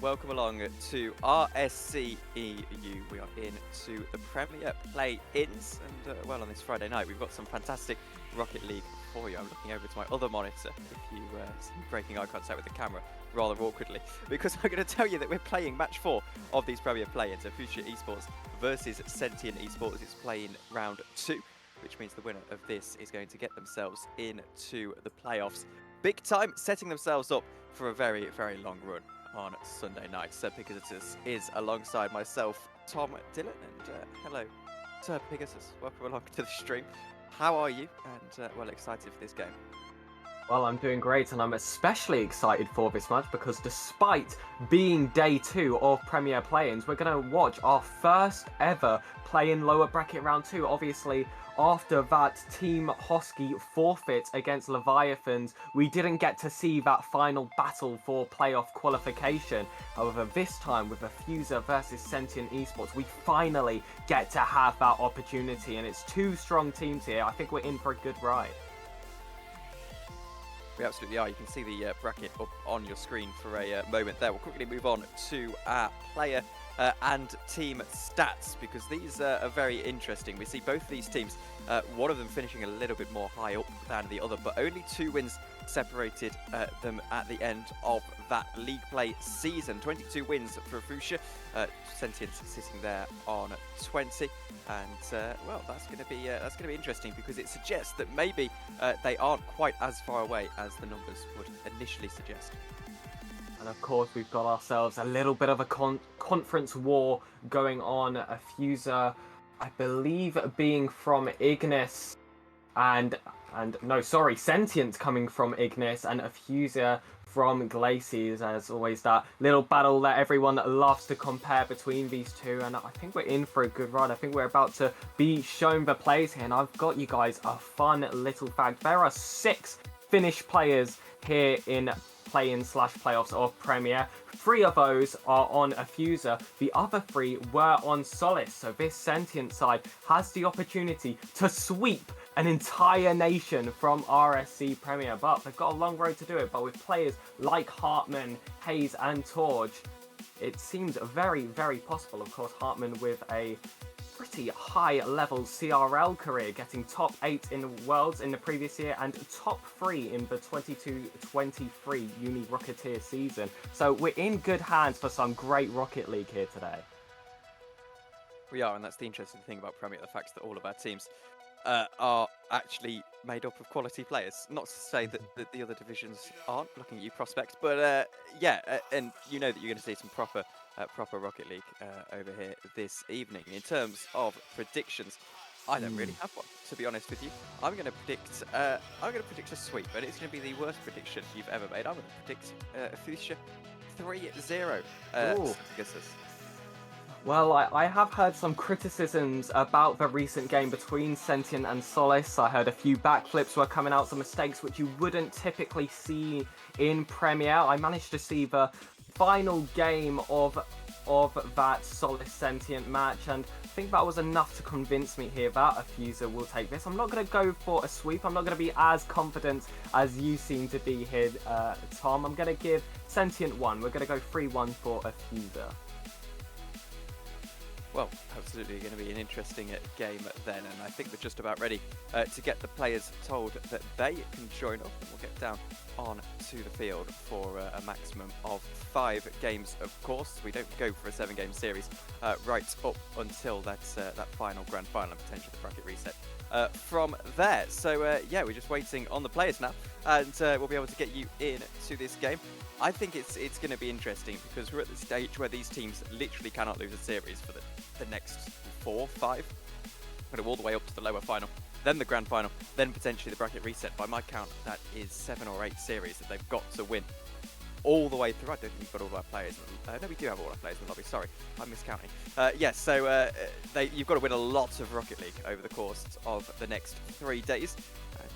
welcome along to RSC13. We are into the Premier play-ins, and well, on this Friday night, we've got some fantastic Rocket League for you. I'm looking over to my other monitor, if you see me breaking eye contact with the camera rather awkwardly, because I'm going to tell you that we're playing match 4 of these Premier play-ins. So Future Esports versus Sentient Esports. It's playing round 2, which means the winner of this is going to get themselves into the playoffs. Big time, setting themselves up for a very, very long run on Sunday night. Sir Pegasus is alongside myself, Tom Dillon, and hello, Sir Pegasus. Welcome along to the stream. How are you? And well, excited for this game. Well, I'm doing great, and I'm especially excited for this match because despite being day 2 of Premier Play-ins, we're going to watch our first ever play-in lower bracket round 2. Obviously, after that Team Hosky forfeit against Leviathans, we didn't get to see that final battle for playoff qualification. However, this time with a Fuser versus Sentient Esports, we finally get to have that opportunity, and it's 2 strong teams here. I think we're in for a good ride. We absolutely are. You can see the bracket up on your screen for a moment there. We'll quickly move on to our player and team stats, because these are very interesting. We see both of these teams, one of them finishing a little bit more high up than the other, but only 2 wins separated them at the end of that league play season. 22 wins for Fuchsia, Sentient sitting there on 20, and well, that's going to be interesting, because it suggests that maybe they aren't quite as far away as the numbers would initially suggest. And of course, we've got ourselves a little bit of a conference war going on. A Fuser, I believe, being from Ignis, Sentient coming from Ignis, and a Fuser from Glaciers. As always, that little battle that everyone loves to compare between these two, and I think we're in for a good run. I think we're about to be shown the plays here, and I've got you guys a fun little fact. There are 6 Finnish players here in play-in/playoffs of Premier. 3 of those are on a Fuser. The other 3 were on Solace. So this Sentient side has the opportunity to sweep an entire nation from RSC Premier. But they've got a long road to do it. But with players like Hartman, Hayes and Torge, it seems very, very possible. Of course, Hartman with a pretty high-level CRL career, getting top 8 in Worlds in the previous year and top 3 in the 22-23 Uni Rocketeer season. So we're in good hands for some great Rocket League here today. We are, and that's the interesting thing about Premier, the fact that all of our teams are actually made up of quality players. Not to say that the other divisions aren't, looking at you prospects, but yeah, and you know that you're going to see some proper Rocket League over here this evening. In terms of predictions, I don't really have one, to be honest with you. I'm going to predict a sweep, and it's going to be the worst prediction you've ever made. I'm going to predict Fuchsia 3-0. Well, I have heard some criticisms about the recent game between Sentient and Solace. I heard a few backflips were coming out, some mistakes which you wouldn't typically see in Premier. I managed to see the final game of that Solace Sentient match, and I think that was enough to convince me here that a Fuser will take this. I'm not going to go for a sweep. I'm not going to be as confident as you seem to be here, Tom. I'm going to give Sentient 1. We're going to go 3-1 for a Fuser. Well, absolutely going to be an interesting game then, and I think we're just about ready to get the players told that they can join up, and we'll get down on to the field for a maximum of 5 games, of course. We don't go for a 7-game series right up until that final grand final and potentially the bracket reset from there. So yeah, we're just waiting on the players now, and we'll be able to get you into this game. I think it's going to be interesting, because we're at the stage where these teams literally cannot lose a series for the next 4, 5. We're going to go all the way up to the lower final, then the grand final, then potentially the bracket reset. By my count, that is 7 or 8 series that they've got to win all the way through. I don't think we've got all of our players. No, we do have all our players in the lobby. Sorry, I'm miscounting. Yes, so you've got to win a lot of Rocket League over the course of the next 3 days.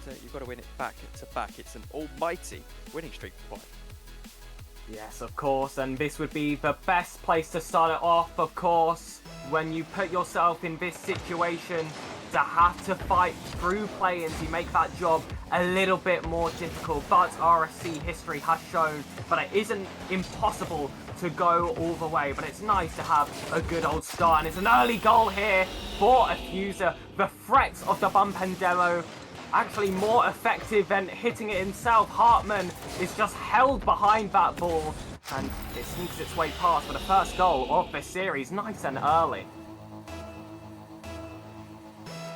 And you've got to win it back to back. It's an almighty winning streak for Quad. Yes, of course, and this would be the best place to start it off, of course, when you put yourself in this situation to have to fight through play-ins. You make that job a little bit more difficult, but RSC history has shown that it isn't impossible to go all the way, but it's nice to have a good old start, and it's an early goal here for Affuser. The threats of the bump and demo actually more effective than hitting it himself. Hartman is just held behind that ball, and it sneaks its way past for the first goal of the series, nice and early.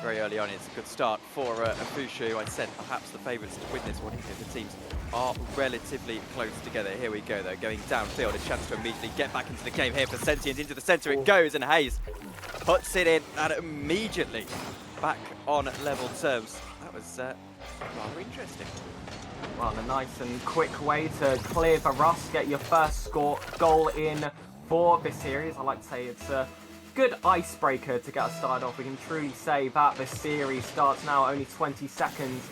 Very early on, it's a good start for Afusha, who I said perhaps the favourites to win this one. The teams are relatively close together. Here we go, though, going downfield, a chance to immediately get back into the game here for Sentient. Into the centre it goes, and Hayes puts it in, and immediately back on level terms. That was rather interesting. Well, a nice and quick way to clear the rust, get your first goal in for this series. I like to say it's a good icebreaker to get us started off. We can truly say that the series starts now, only 20 seconds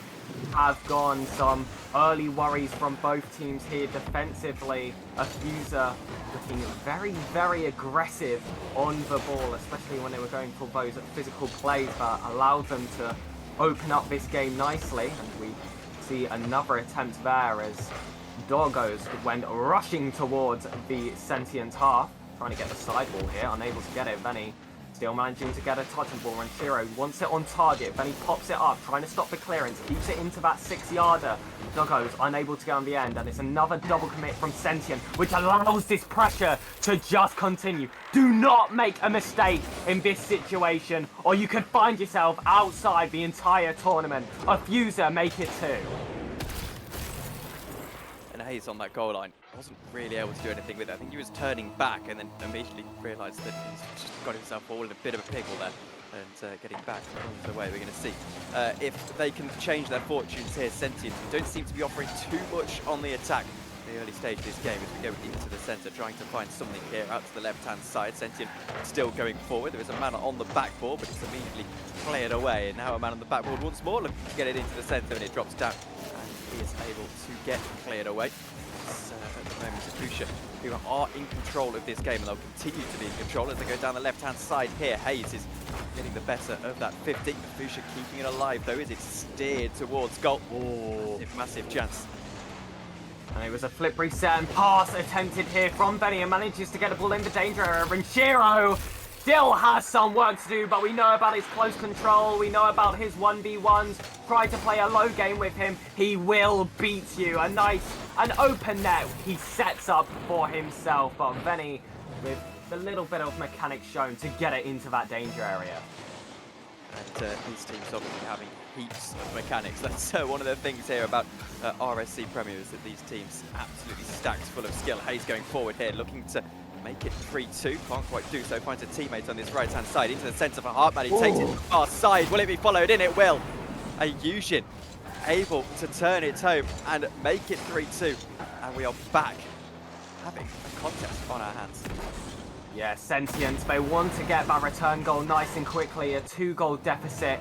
have gone. Some early worries from both teams here defensively. Affuser looking very, very aggressive on the ball, especially when they were going for those physical plays that allowed them to open up this game nicely. And we see another attempt there as Doggos went rushing towards the Sentient half. Trying to get the sideball here, unable to get it. Venny still managing to get a touching ball, and Shiro wants it on target. Venny pops it up, trying to stop the clearance, keeps it into that 6-yarder. Doggo's unable to get on the end, and it's another double commit from Sentient, which allows this pressure to just continue. Do not make a mistake in this situation, or you could find yourself outside the entire tournament. Affuser make it 2. And Hayes on that goal line wasn't really able to do anything with it. I think he was turning back and then immediately realised that he's just got himself all in a bit of a pickle there, and getting back on the way. We're going to see if they can change their fortunes here. Sentient don't seem to be offering too much on the attack in the early stage of this game as we go into the centre, trying to find something here out to the left-hand side. Sentient still going forward. There is a man on the backboard, but it's immediately cleared away. And now a man on the backboard once more looking to get it into the centre, and it drops down. And he is able to get cleared away. At the moment, Afusha, who are in control of this game, and they'll continue to be in control as they go down the left-hand side here. Hayes is getting the better of that 50. Afusha keeping it alive, though, as it's steered towards goal. Oh, massive chance. And it was a flip reset and pass attempted here from Benny, and manages to get a ball in the danger area. And Shiro still has some work to do, but we know about his close control. We know about his 1v1s. Try to play a low game with him, he will beat you. A nice, an open net he sets up for himself, but Venny with a little bit of mechanics shown to get it into that danger area. And these teams obviously having heaps of mechanics. That's one of the things here about RSC Premier, is that these teams absolutely stacked full of skill. Hayes going forward here, looking to make it 3-2. Can't quite do so. Finds a teammate on this right-hand side. Into the centre for Hartman. He takes it to the far side. Will it be followed in? It will. Yushin able to turn it home and make it 3-2. And we are back having a contest on our hands. Yeah, Sentient, they want to get that return goal nice and quickly. A 2-goal deficit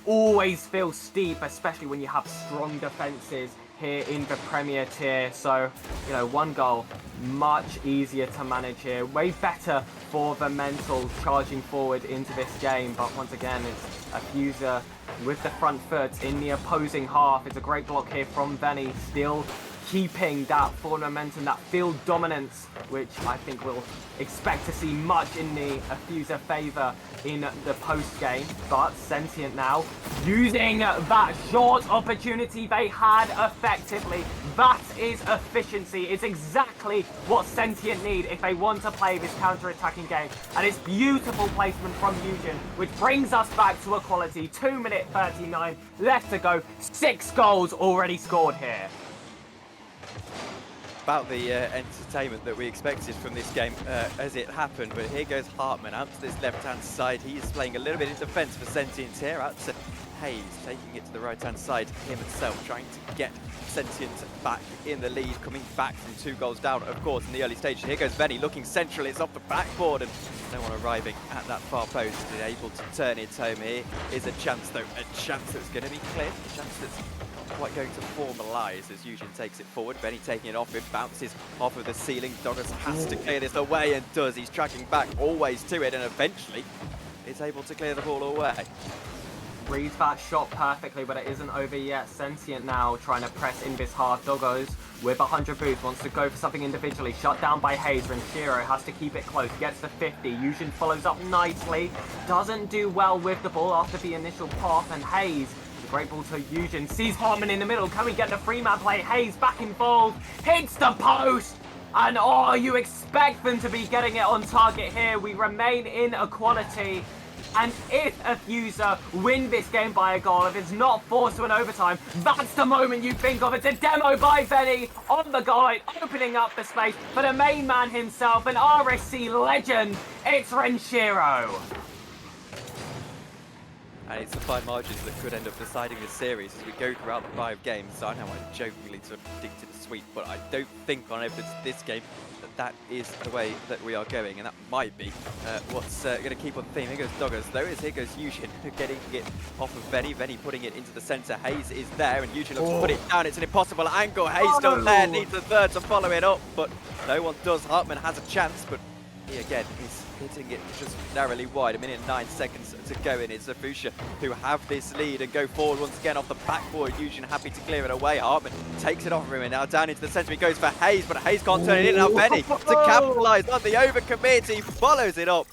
always feels steep, especially when you have strong defences here in the Premier tier. So, you know, 1 goal, much easier to manage here. Way better for the mental charging forward into this game. But once again, it's Affuser with the front foot in the opposing half. It's a great block here from Benny, still keeping that forward momentum, that field dominance, which I think we'll expect to see much in the Affuser favour in the post-game. But Sentient now using that short opportunity they had effectively. That is efficiency. It's exactly what Sentient need if they want to play this counter-attacking game. And it's beautiful placement from Eugen, which brings us back to equality. 2-minute 39 left to go. 6 goals already scored here. About the entertainment that we expected from this game as it happened, but here goes Hartman out to this left-hand side. He is playing a little bit in defence for Sentient here, out to Hayes, taking it to the right-hand side himself, trying to get Sentient back in the lead, coming back from 2 goals down, of course, in the early stages. Here goes Venny, looking central, it's off the backboard, and no one arriving at that far post, and able to turn it home. Here is a chance, though, a chance that's going to be cleared, a chance that's quite going to formalise as Eugen takes it forward. Benny taking it off, it bounces off of the ceiling. Doggos has to clear this away, and does. He's tracking back always to it, and eventually is able to clear the ball away. reads that shot perfectly, but it isn't over yet. Sentient now trying to press in this hard. Doggos with 100 boost wants to go for something individually. Shut down by Hayes. And Shiro has to keep it close. Gets to 50. Yujin follows up nicely. Doesn't do well with the ball after the initial pop. And Hayes, the great ball to Yujin, sees Hartman in the middle. Can we get the free-man play? Hayes back involved. Hits the post. And oh, you expect them to be getting it on target here. We remain in equality. And if a Fuser win this game by a goal, if it's not forced to an overtime, that's the moment you think of. It's a demo by Benny on the goal line, opening up the space for the main man himself, an RSC legend. It's Renshiro. And it's the fine margins that could end up deciding this series as we go throughout the 5 games. So I know I jokingly sort of predicted a sweep, but I don't think on evidence this game that is the way that we are going, and that might be what's going to keep on the theme. Here goes Doggers, though, here goes Yujin getting it off of Benny. Benny putting it into the centre. Hayes is there, and Yujin looks to put it down. It's an impossible angle. Hayes still there, needs a third to follow it up, but no one does. Hartman has a chance, but he again is hitting it just narrowly wide. 1 minute and 9 seconds to go, and it's Afusha who have this lead and go forward once again off the backboard. Yujin happy to clear it away. Hartman takes it off from him, and now down into the centre he goes for Hayes, but Hayes can't turn it in. Now Benny to capitalise on the overcommit. He follows it up,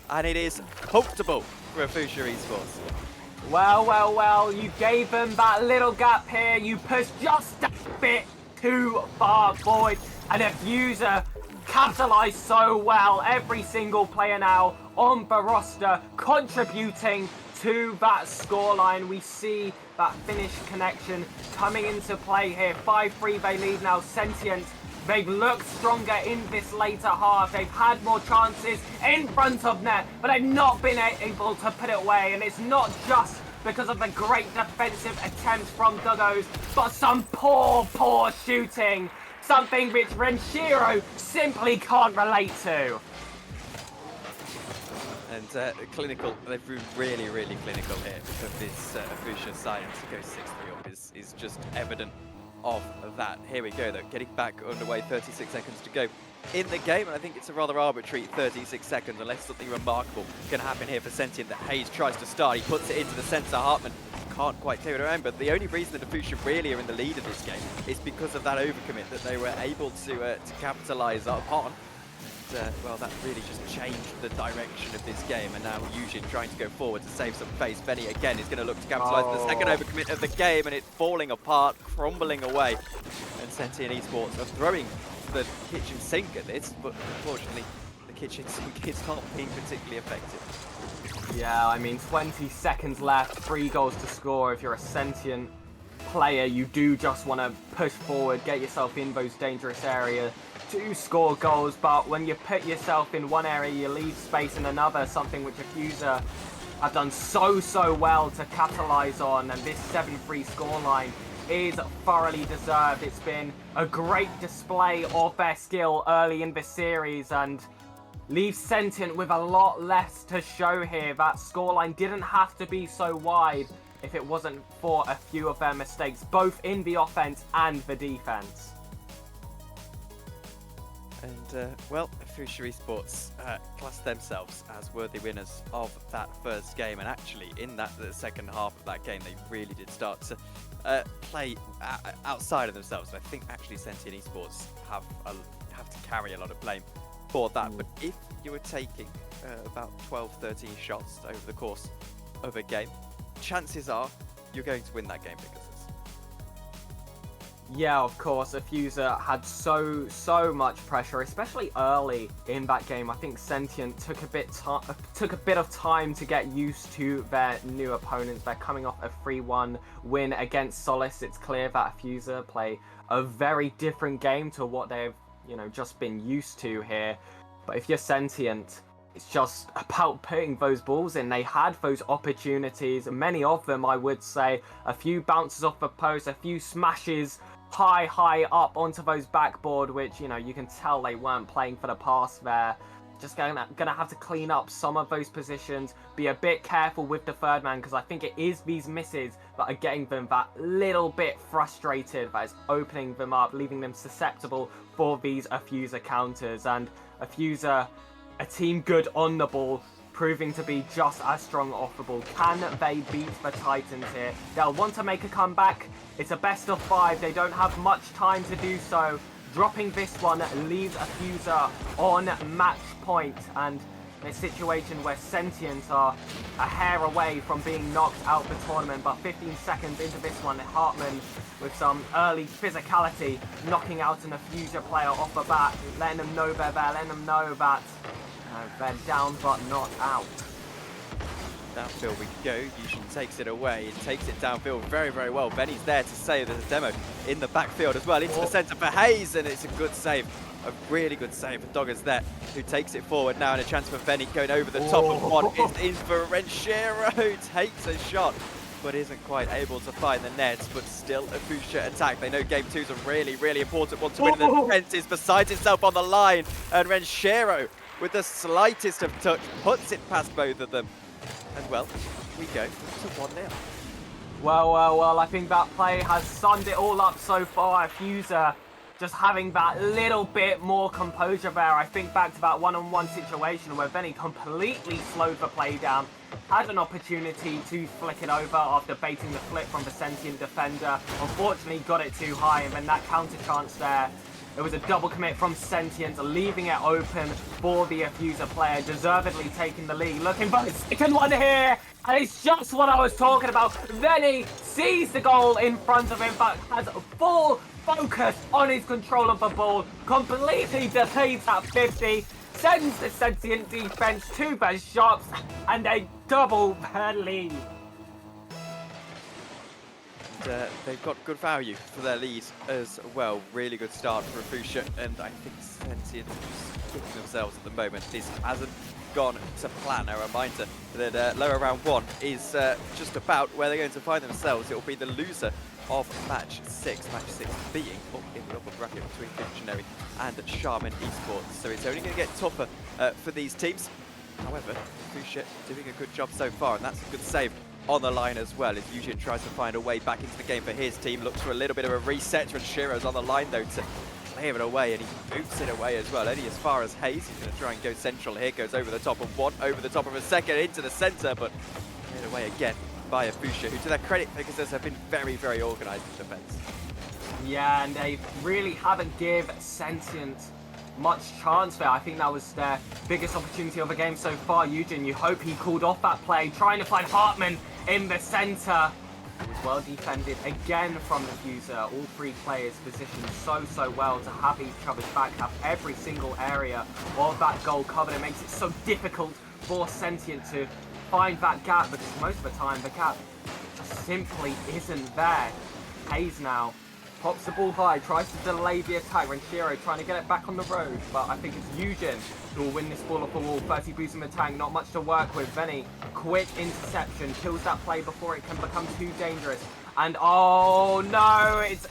and it is comfortable for Afusha Esports. Well, you gave them that little gap here. You pushed just a bit too far forward, and Afuser capitalised so well. Every single player now on the roster contributing to that scoreline. We see that Finnish connection coming into play here. 5-3 they lead now. Sentient, they've looked stronger in this later half. They've had more chances in front of net, but they've not been able to put it away. And it's not just because of the great defensive attempts from Doggos, but some poor shooting. Something which Renshiro simply can't relate to. And clinical, they've been really clinical here for this Afusha side, and to go 6-3 up is just evident of that. Here we go though, getting back underway, 36 seconds to go in the game, and I think it's a rather arbitrary 36 seconds unless something remarkable can happen here for Sentient. That Hayes tries to start, he puts it into the centre. Hartman can't quite clear it around, but the only reason that Afusha really are in the lead of this game is because of that overcommit that they were able to capitalise upon. Well, that really just changed the direction of this game, and now Yujin trying to go forward to save some face. Benny again is going to look to capitalise the second overcommit of the game, and it's falling apart, crumbling away. And Sentient Esports are throwing the kitchen sink at this, but unfortunately the kitchen sink is not being particularly effective. Yeah, I mean, 20 seconds left, 3 goals to score. If you're a Sentient player, you do just want to push forward, get yourself in those dangerous areas to score goals, but when you put yourself in one area, you leave space in another, something which Affuser have done so well to capitalise on, and this 7-3 scoreline is thoroughly deserved. It's been a great display of their skill early in this series, and leaves Sentient with a lot less to show here. That scoreline didn't have to be so wide if it wasn't for a few of their mistakes, both in the offense and the defense. And, well, Afusha Esports class themselves as worthy winners of that first game, and actually in the second half of that game they really did start to play outside of themselves. I think actually Sentient Esports have to carry a lot of blame for that. But if you were taking about 12-13 shots over the course of a game, chances are you're going to win that game because of this. Yeah, of course, Affuser had so much pressure, especially early in that game. I think Sentient took a bit of time to get used to their new opponents. They're coming off a 3-1 win against Solace. It's clear that Affuser play a very different game to what they've, just been used to here. But if you're Sentient, it's just about putting those balls in. They had those opportunities, many of them, I would say. A few bounces off the post, a few smashes high up onto those backboard, which, you can tell they weren't playing for the pass there. Just gonna have to clean up some of those positions, be a bit careful with the third man, because I think it is these misses that are getting them that little bit frustrated, that is opening them up, leaving them susceptible for these Affuser counters. And Affuser, a team good on the ball, proving to be just as strong off the ball. Can they beat the Titans here? They'll want to make a comeback. It's a best of 5. They don't have much time to do so. Dropping this one leaves a Fuser on match point, and a situation where Sentient are a hair away from being knocked out the tournament. But 15 seconds into this one, Hartman with some early physicality, knocking out an Fuser player off the bat, letting them know they're there, letting them know that they're down but not out. Downfield we go. Yushin takes it away and takes it downfield very, very well. Benny's there to save. There's a demo in the backfield as well, into the centre for Hayes, and it's a good save. A really good save for Doggers there, who takes it forward now, and a chance for Benny going over the top of one. It's in for Renshiro, who takes a shot, but isn't quite able to find the net, but still a Fuchsia attack. They know game 2 is a really, really important one to win. The defense is besides itself on the line, and Renshiro, with the slightest of touch, puts it past both of them. And well, we go to 1-0. Well, I think that play has summed it all up so far. Fuser just having that little bit more composure there. I think back to that one-on-one situation where Benny completely slowed the play down, had an opportunity to flick it over after baiting the flip from the Sentient defender. Unfortunately, got it too high, and then that counter chance there. It was a double commit from Sentient, leaving it open for the Fuser player, deservedly taking the lead. Looking for the second one here, and it's just what I was talking about. Benny sees the goal in front of him, but has full focus on his control of the ball, completely depletes at 50, sends the Sentient defense to the shops, and they double their lead. They've got good value for their lead as well. Really good start for Fuchsia, and I think Sentient is kicking themselves at the moment. This hasn't gone to plan. A reminder that lower round 1 is just about where they're going to find themselves. It will be the loser of match 6. Match 6 being up in the upper bracket between Visionary and Shaman Esports. So it's only going to get tougher for these teams. However, Fuchsia doing a good job so far, and that's a good save on the line as well, as Yushin tries to find a way back into the game for his team. Looks for a little bit of a reset, and Shiro's on the line though to clear it away, and he boots it away as well. Only as far as Hayes. He's going to try and go central here. Goes over the top of one, over the top of a second, into the centre, but cleared away again by Fuchsia, who to their credit, because have been very, very organised in defence. Yeah, and they really haven't give Sentient much chance there. I think that was their biggest opportunity of the game so far. Eugen, you hope he called off that play, trying to find Hartman in the centre. It was well defended again from the Fuser. All 3 players positioned so well to have each other's back, have every single area of that goal covered. It makes it so difficult for Sentient to find that gap, because most of the time the gap just simply isn't there. Hayes now pops the ball high, tries to delay the attack. Renshiro trying to get it back on the road, but I think it's Eugen who will win this ball off the wall. 30 boost in the tank, not much to work with. Benny, quick interception, kills that play before it can become too dangerous. And oh no, it's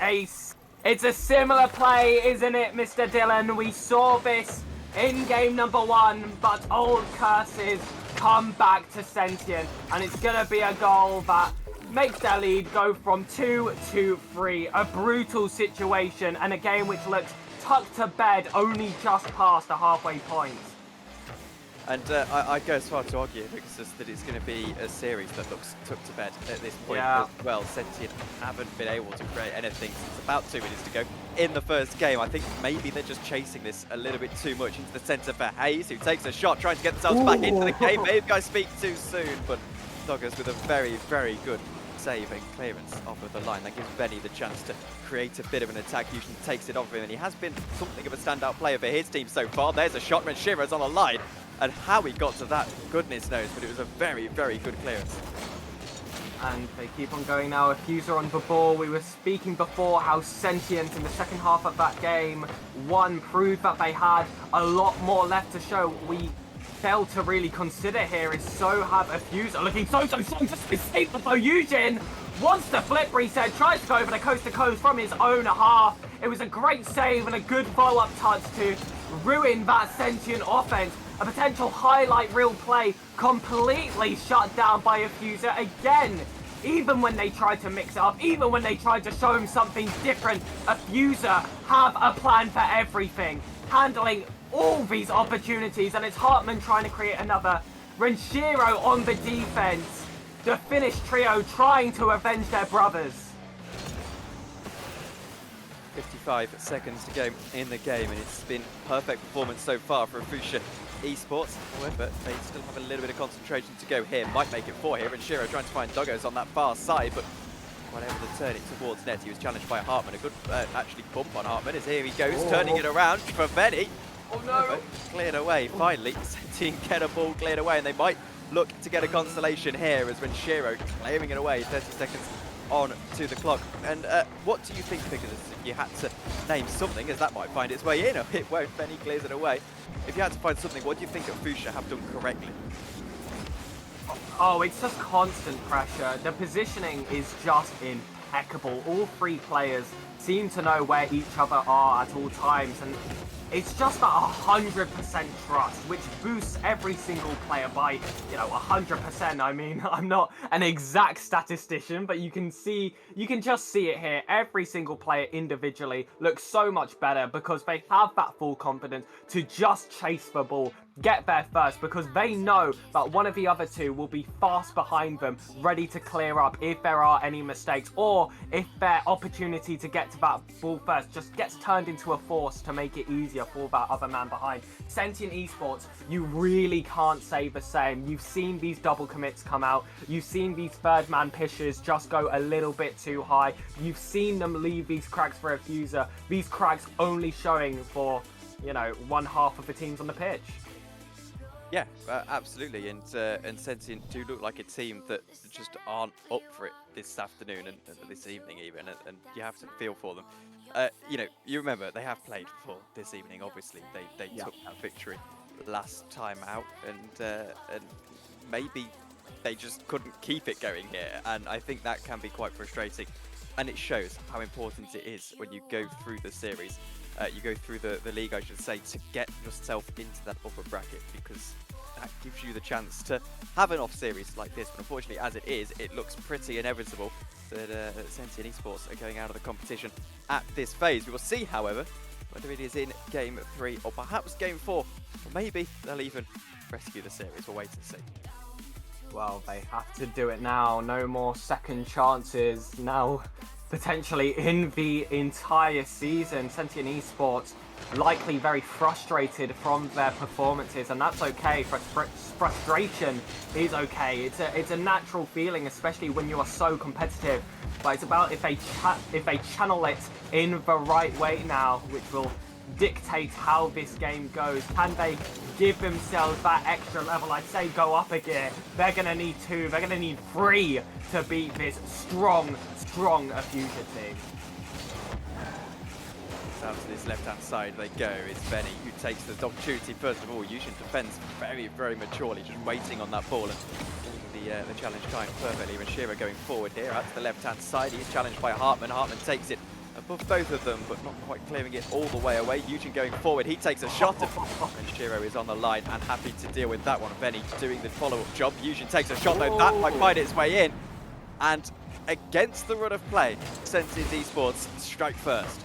a similar play, isn't it, Mr. Dillon? We saw this in game number 1, but old curses come back to Sentient, and it's gonna be a goal that makes their lead go from 2 to 3. A brutal situation, and a game which looks tucked to bed only just past the halfway point. And I'd go as far to argue that it's going to be a series that looks tucked to bed at this point as well. Sentient haven't been able to create anything since about 2 minutes to go in the first game. I think maybe they're just chasing this a little bit too much into the centre for Hayes, who takes a shot, trying to get themselves back into the game. Maybe guys speak too soon, but Doggers with a very, very good save and clearance off of the line. That gives Benny the chance to create a bit of an attack. Usually takes it off him, and he has been something of a standout player for his team so far. There's a shot. Renshira's on the line, and how he got to that, goodness knows, but it was a very, very good clearance. And they keep on going now. A Fuser on the ball. We were speaking before how Sentient in the second half of that game 1 proved that they had a lot more left to show. We failed to really consider here is so have a Fuser looking so strong to escape, but Eugen wants to flip reset, tries to go over the coast to coast from his own half. It was a great save and a good follow-up touch to ruin that Sentient offense. A potential highlight reel play completely shut down by a Fuser again. Even when they tried to mix it up, even when they tried to show him something different, a Fuser have a plan for everything, handling all these opportunities, and it's Hartman trying to create another Renshiro on the defense. The Finnish trio trying to avenge their brothers. 55 seconds to go in the game, and it's been perfect performance so far for Fusha Esports. However, they still have a little bit of concentration to go here. Might make it 4 here, and Shiro trying to find Doggos on that far side, but quite able to turn it towards net. He was challenged by Hartman. A good, actually, bump on Hartman as here he goes, turning it around for Benny. Oh no! Cleared away, finally. Sentient get a ball cleared away, and they might look to get a consolation here as Renshiro claiming it away. 30 seconds on to the clock. And what do you think, Figures, if you had to name something, as that might find its way in, or it won't, Benny clears it away. If you had to find something, what do you think that Fusha have done correctly? Oh, it's just constant pressure. The positioning is just impeccable. All 3 players seem to know where each other are at all times, and it's just that 100% trust, which boosts every single player by, 100%. I mean, I'm not an exact statistician, but you can just see it here. Every single player individually looks so much better because they have that full confidence to just chase the ball, get there first, because they know that one of the other 2 will be fast behind them, ready to clear up if there are any mistakes, or if their opportunity to get to that ball first just gets turned into a force to make it easier for that other man behind. Sentient Esports, you really can't say the same. You've seen these double commits come out. You've seen these third man pitches just go a little bit too high. You've seen them leave these cracks for a fuser. These cracks only showing for, one half of the teams on the pitch. Yeah, absolutely, and Sentient do look like a team that just aren't up for it this afternoon and this evening even, and you have to feel for them. You remember they have played before this evening. Obviously, they took that victory last time out, and maybe they just couldn't keep it going here, and I think that can be quite frustrating, and it shows how important it is when you go through the series. You go through the league, I should say, to get yourself into that upper bracket, because that gives you the chance to have an off series like this. But unfortunately, as it is, it looks pretty inevitable that Sentient Esports are going out of the competition at this phase. We will see, however, whether it is in Game 3 or perhaps Game 4, or maybe they'll even rescue the series. We'll wait and see. Well, they have to do it now. No more second chances now. Potentially in the entire season. Sentient Esports likely very frustrated from their performances, and that's okay. Frustration is okay. It's a natural feeling, especially when you are so competitive. But it's about if they channel it in the right way now, which will dictate how this game goes. Can they give themselves that extra level? I'd say go up a gear. They're going to need 2, they're going to need 3 to beat this strong Fusion team. Down to this left-hand side they go. It's Benny who takes the opportunity. First of all, Yushin defends very, very maturely, just waiting on that ball and the challenge timed perfectly. Renshiro going forward here out to the left-hand side. He is challenged by Hartman. Hartman takes it above both of them, but not quite clearing it all the way away. Yushin going forward. He takes a shot, and Renshiro is on the line and happy to deal with that one. Benny doing the follow-up job. Yushin takes a shot, though that might find its way in. And against the run of play, Sentient Esports strike first.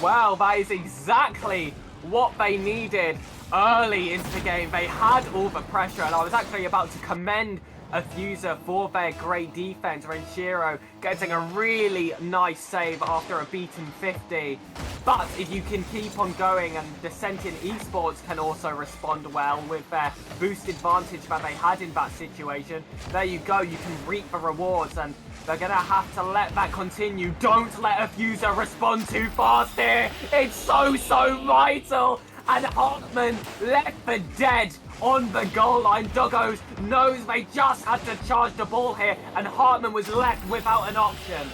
Well, that is exactly what they needed early into the game. They had all the pressure, and I was actually about to commend a Fuser for their great defense. Renshiro getting a really nice save after a beaten 50. But if you can keep on going, and the Sentient Esports can also respond well with their boost advantage that they had in that situation, there you go, you can reap the rewards, and they're going to have to let that continue. Don't let a Fuser respond too fast here. It's so vital. And Hartman left for dead on the goal line. Doggos knows they just had to charge the ball here, and Hartman was left without an option.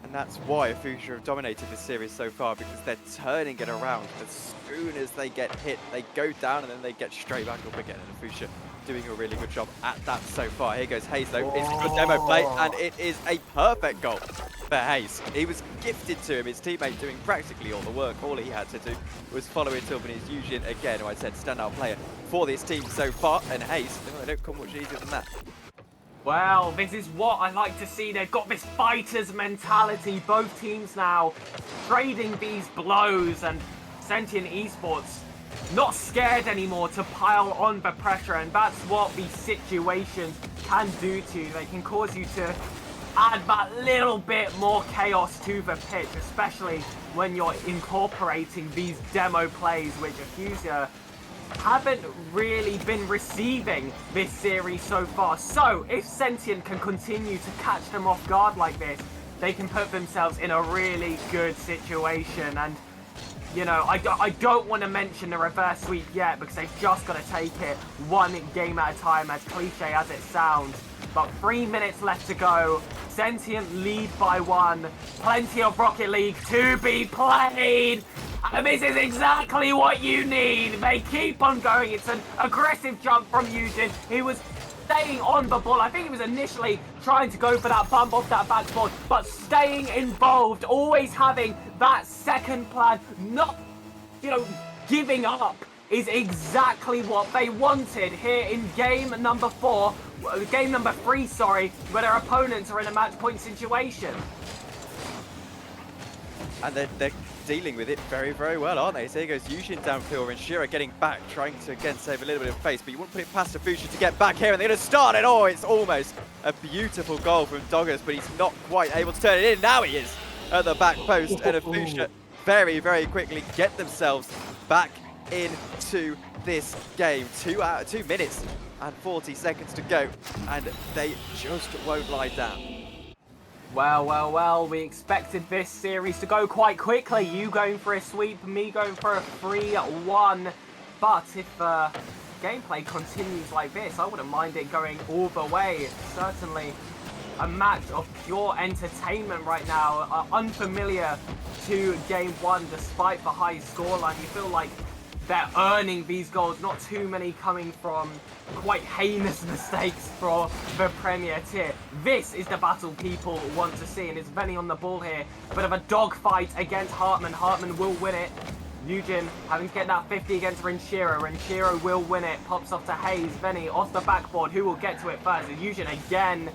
And that's why Fusha have dominated this series so far, because they're turning it around. As soon as they get hit, they go down and then they get straight back up again. And Fusha doing a really good job at that so far. Here goes Hayes though. It's a good demo play, and it is a perfect goal for Hayes. He was gifted to him, his teammate doing practically all the work. All he had to do was follow it up, and it's Yushin again, who I said standout player for this team so far. And Hayes, they don't come much easier than that. Well, this is what I like to see. They've got this fighter's mentality. Both teams now trading these blows, and Sentient Esports not scared anymore to pile on the pressure, and that's what these situations can do to you. They can cause you to add that little bit more chaos to the pitch, especially when you're incorporating these demo plays, which Fuchsia haven't really been receiving this series so far. So if Sentient can continue to catch them off guard like this, they can put themselves in a really good situation. And you know, I don't want to mention the reverse sweep yet because they've just got to take it one game at a time, as cliche as it sounds. But 3 minutes left to go. Sentient lead by 1. Plenty of Rocket League to be played. And this is exactly what you need. They keep on going. It's an aggressive jump from Eugen. He was staying on the ball. I think he was initially trying to go for that bump off that backboard, but staying involved, always having that second plan, not, you know, giving up is exactly what they wanted here in game number 3, sorry, where their opponents are in a match point situation. And they're dealing with it very, very well, aren't they? So here goes Yushin downfield, and Shira getting back, trying to again save a little bit of face, but you wouldn't put it past Fuchsia to get back here, and they're going to start it. Oh, it's almost a beautiful goal from Doggers, but he's not quite able to turn it in. Now he is at the back post, and Fuchsia very, very quickly get themselves back into this game. 2 minutes and 40 seconds to go, and they just won't lie down. Well, we expected this series to go quite quickly. You going for a sweep, me going for a 3-1. But if gameplay continues like this, I wouldn't mind it going all the way. Certainly a match of pure entertainment right now. Unfamiliar to game 1 despite the high scoreline. You feel like they're earning these goals, not too many coming from quite heinous mistakes for the Premier tier. This is the battle people want to see, and it's Venny on the ball here. A bit of a dogfight against Hartman. Hartman will win it. Eugen having to get that 50 against Renshiro. Renshiro will win it. Pops off to Hayes. Venny off the backboard. Who will get to it first? Eugen again.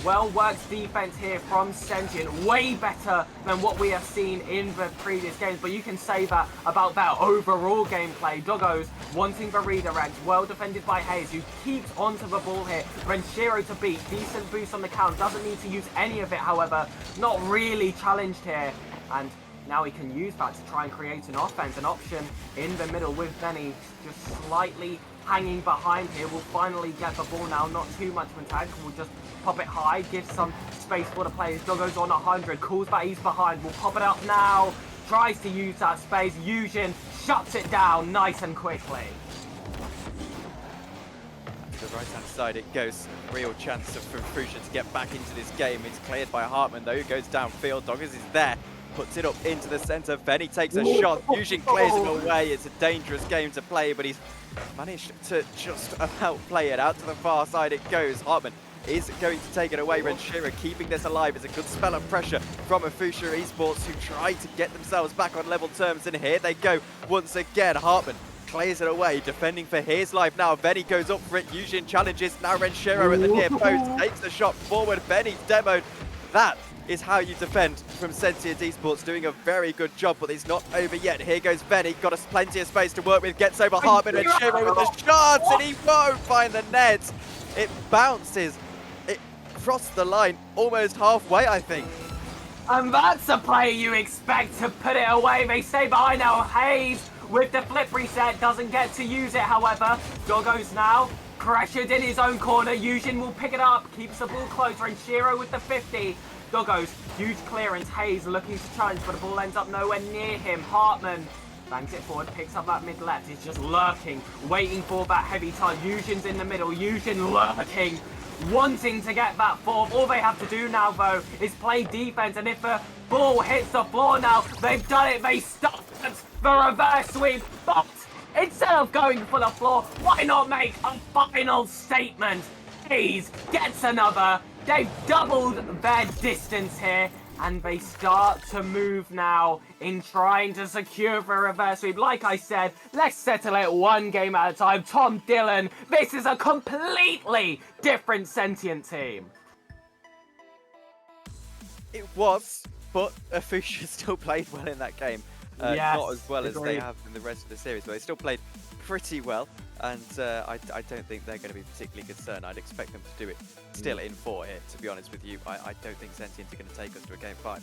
Well worked defense here from Sentient. Way better than what we have seen in the previous games. But you can say that about their overall gameplay. Doggos wanting the redirect. Well defended by Hayes, who keeps onto the ball here. Renshiro to beat. Decent boost on the count. Doesn't need to use any of it, however. Not really challenged here. And now he can use that to try and create an offense. An option in the middle with Venny just slightly hanging behind here. Will finally get the ball now. Not too much of an attack. We'll just pop it high, give some space for the players. Doggo's on 100, calls back, he's behind. We'll pop it up now. Tries to use that space. Eugen shuts it down nice and quickly. To the right-hand side it goes. Real chance for Fuchsia to get back into this game. It's cleared by Hartman though, who goes downfield. Doggers is there. Puts it up into the centre. Venny takes a shot. Eugen clears him away. It's a dangerous game to play, but he's managed to just about play it. Out to the far side it goes. Hartman is going to take it away. Renshiro keeping this alive. It's a good spell of pressure from Fuchsia Esports, who tried to get themselves back on level terms, and here they go once again. Hartman clears it away, defending for his life now. Venny goes up for it. Eugen challenges. Now Renshiro at the near post takes the shot forward. Venny's demoed. That is how you defend from Sentient Esports, doing a very good job, but it's not over yet. Here goes Venny, got us plenty of space to work with, gets over Hartman, and Shiro with the shots, and he won't find the net. It bounces. It crossed the line almost halfway, I think. And that's a play you expect to put it away. They stay behind now. Hayes with the flip reset, doesn't get to use it, however. Doggos now pressured in his own corner. Eugen will pick it up, keeps the ball closer, and Shiro with the 50. Doggos, huge clearance. Hayes looking to challenge, but the ball ends up nowhere near him. Hartman bangs it forward, picks up that mid-left. He's just lurking, waiting for that heavy touch. Eugen's in the middle. Eugen lurking, wanting to get that fourth. All they have to do now, though, is play defense. And if the ball hits the floor now, they've done it. They stop the reverse sweep. But instead of going for the floor, why not make a final statement? Hayes gets another. They've doubled their distance here, and they start to move now in trying to secure the reverse sweep. Like I said, let's settle it one game at a time. Tom Dillon, this is a completely different Sentient team. It was, but Fuchsia still played well in that game. Yes, not as well as they agreed. have in the rest of the series, but they still played pretty well, and I don't think they're going to be particularly concerned. I'd expect them to do it still in 4 here, to be honest with you. I don't think Sentient are going to take us to a game 5.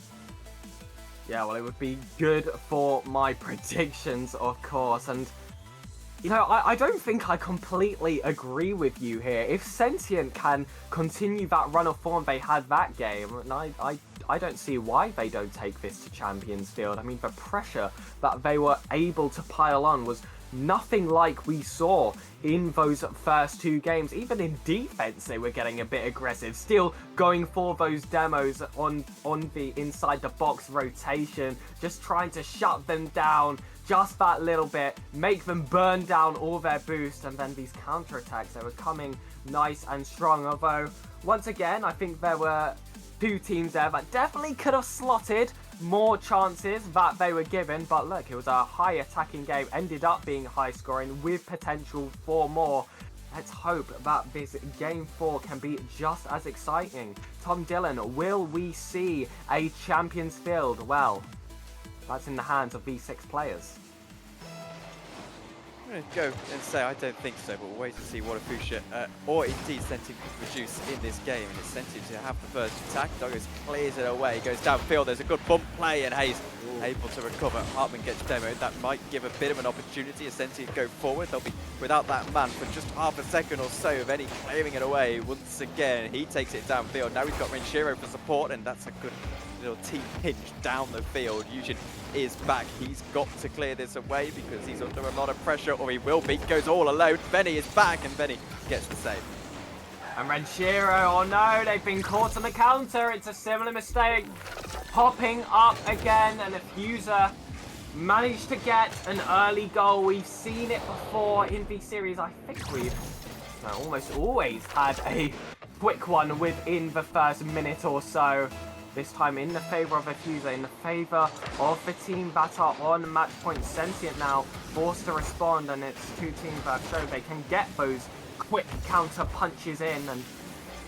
Yeah, well, it would be good for my predictions, of course. And, you know, I don't think I completely agree with you here. If Sentient can continue that run of form they had that game, and I don't see why they don't take this to Champions Field. I mean, the pressure that they were able to pile on was nothing like we saw in those first 2 games. Even in defense, they were getting a bit aggressive, still going for those demos on the inside the box rotation, just trying to shut them down just that little bit, make them burn down all their boost, and then these counterattacks, they were coming nice and strong. Although, once again, I think there were 2 teams there that definitely could have slotted more chances that they were given, but look, it was a high attacking game, ended up being high scoring with potential for more. Let's hope that this game 4 can be just as exciting. Tom Dillon, will we see a Champions Field? Well, that's in the hands of these 6 players. I'm going to go and say I don't think so, but we'll wait to see what Afusha or indeed Sentient can produce in this game. And it's Sentient to have the first attack. Doggos clears it away, goes downfield. There's a good bump play, and Hayes able to recover. Hartman gets demoed. That might give a bit of an opportunity as Sentient go forward. They'll be without that man for just half a second or so. Of any clearing it away once again. He takes it downfield. Now he's got Renshiro for support, and that's a good little team pinch down the field. Yujin is back. He's got to clear this away because he's under a lot of pressure, or he will be. Goes all alone. Benny is back, and Benny gets the save. And Renshiro, oh no, they've been caught on the counter. It's a similar mistake. Popping up again, and Affuser managed to get an early goal. We've seen it before in the series. I think we've almost always had a quick one within the first minute or so. This time in the favour of Affuser, in the favour of the team that are on match point. Sentient now forced to respond, and it's 2 teams that show they can get those quick counter punches in, and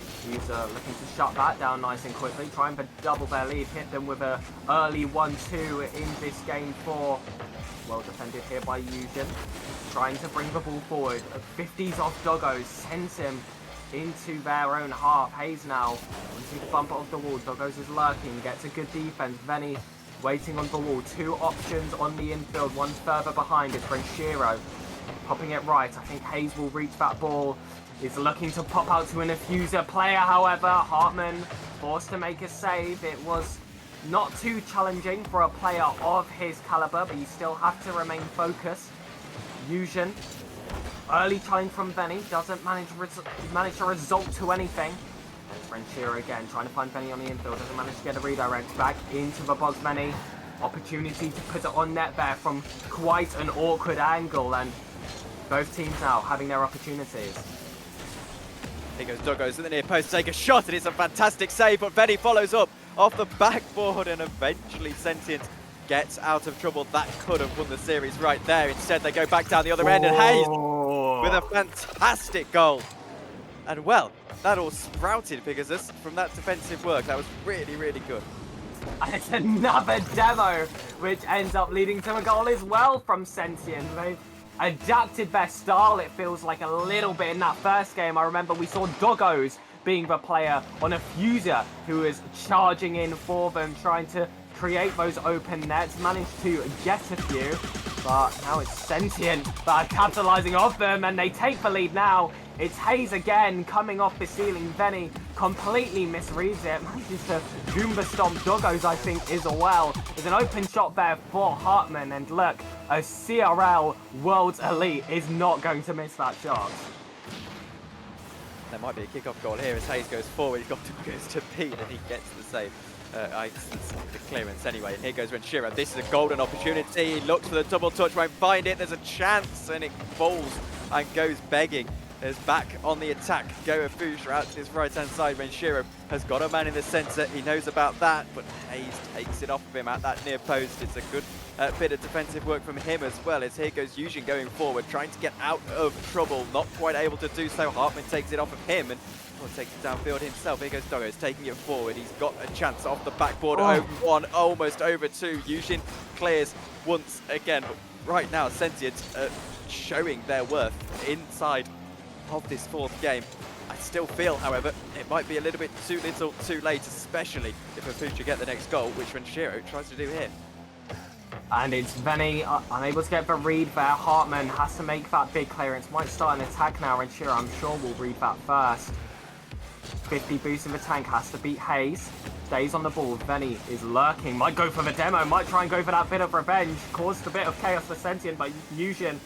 Affuser looking to shut that down nice and quickly, trying to double their lead, hit them with a early 1-2 in this game 4. Well defended here by Yujin, trying to bring the ball forward. 50s off Doggos, sends him into their own half. Hayes now into the bumper of the wall. Doggos is lurking, gets a good defense. Venny waiting on the wall. 2 options on the infield, one further behind. It's Renshiro popping it right. I think Hayes will reach that ball. He's looking to pop out to an Affuser player, however. Hartman forced to make a save. It was not too challenging for a player of his caliber, but you still have to remain focused. Yujin, early challenge from Benny, doesn't manage to result to anything. There's Renshiro again, trying to find Benny on the infield, doesn't manage to get a redirect. Back into the box, Benny. Opportunity to put it on net there from quite an awkward angle, and both teams now having their opportunities. Here goes Doggos at the near post, take a shot, and it's a fantastic save, but Benny follows up off the backboard, and eventually Sentient gets out of trouble. That could have won the series right there. Instead, they go back down the other end, and Hayes with a fantastic goal. And well, that all sprouted Pegasus from that defensive work. That was really, really good. And it's another demo, which ends up leading to a goal as well from Sentient. They've adapted their style, it feels like, a little bit in that first game. I remember we saw Doggos being the player on Affuser who was charging in for them, trying to create those open nets, managed to get a few, but now it's Sentient that are capitalizing off them, and they take the lead now. It's Hayes again coming off the ceiling. Venny completely misreads it, manages to Goomba stomp Doggos, I think, as well. There's an open shot there for Hartman, and look, a CRL World's Elite is not going to miss that shot. There might be a kick-off goal here as Hayes goes forward. He's got goes to Pete, and he gets the save. The clearance anyway. And here goes Renshiro. This is a golden opportunity. He looks for the double touch, won't find it. There's a chance, and it falls and goes begging. Is back on the attack. Go Afusha out to his right-hand side. Renshiro has got a man in the centre. He knows about that, but Hayes takes it off of him at that near post. It's a good bit of defensive work from him as well. As here goes Yujin going forward, trying to get out of trouble. Not quite able to do so. Hartman takes it off of him, and takes it downfield himself. Here goes Doggo's taking it forward. He's got a chance off the backboard. Oh. Over one, almost over two. Yushin clears once again. But right now, Sentient showing their worth inside of this fourth game. I still feel, however, it might be a little bit too little, too late, especially if Afucha get the next goal, which Renshiro tries to do here. And it's Veni unable to get the read there. Hartman has to make that big clearance. Might start an attack now, and Shiro, I'm sure, will read that first. 50 boost in the tank, has to beat Hayes. Stays on the ball. Veni is lurking. Might go for the demo. Might try and go for that bit of revenge. Caused a bit of chaos for Sentient, but Yushin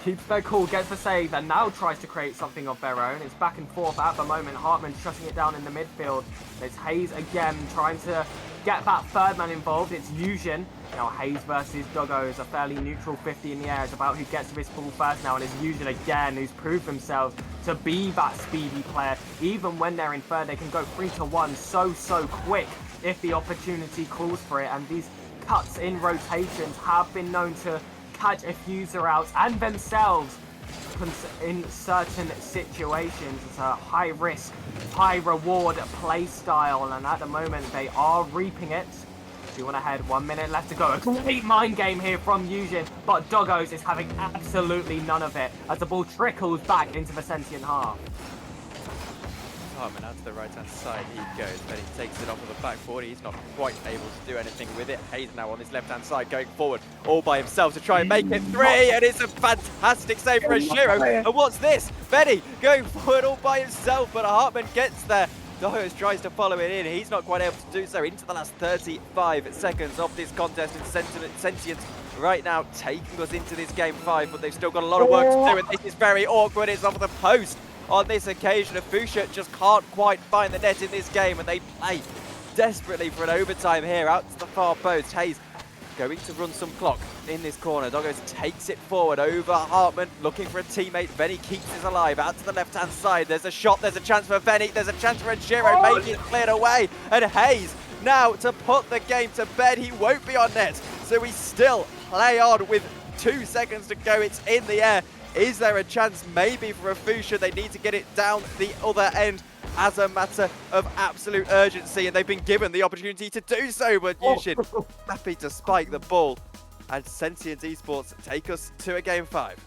keeps their cool, gets the save, and now tries to create something of their own. It's back and forth at the moment. Hartman shutting it down in the midfield. It's Hayes again trying to get that third man involved. It's Yushin. Now Hayes versus Doggo is a fairly neutral 50 in the air. It's about who gets to this ball first now, and it's Yushin again who's proved themselves to be that speedy player. Even when they're in third, they can go 3-1 so quick if the opportunity calls for it, and these cuts in rotations have been known to catch a fuser out and themselves in certain situations. It's a high risk, high reward play style, and at the moment they are reaping it. 2-1 ahead, 1 minute left to go. A great mind game here from Yushin, but Doggos is having absolutely none of it as the ball trickles back into the Sentient half. Hartman out to the right-hand side he goes, but he takes it off of the backboard. He's not quite able to do anything with it. Hayes now on his left-hand side going forward all by himself to try and make it three, and it's a fantastic save for Shiro. And what's this? Benny going forward all by himself, but Hartman gets there. Doggos tries to follow it in. He's not quite able to do so into the last 35 seconds of this contest, and Sentient right now taking us into this game 5, but they've still got a lot of work to do, and this is very awkward. It's off the post. On this occasion, Afucha just can't quite find the net in this game, and they play desperately for an overtime here out to the far post. Hayes going to run some clock in this corner. Doggos takes it forward over Hartman, looking for a teammate. Veni keeps us alive out to the left-hand side. There's a shot, there's a chance for Veni, there's a chance for Enshiro, making it cleared away. And Hayes now to put the game to bed. He won't be on net, so we still play on with 2 seconds to go. It's in the air. Is there a chance maybe for Afucha? They need to get it down the other end as a matter of absolute urgency, and they've been given the opportunity to do so, but Yushin happy to spike the ball, and Sentient Esports take us to a game 5.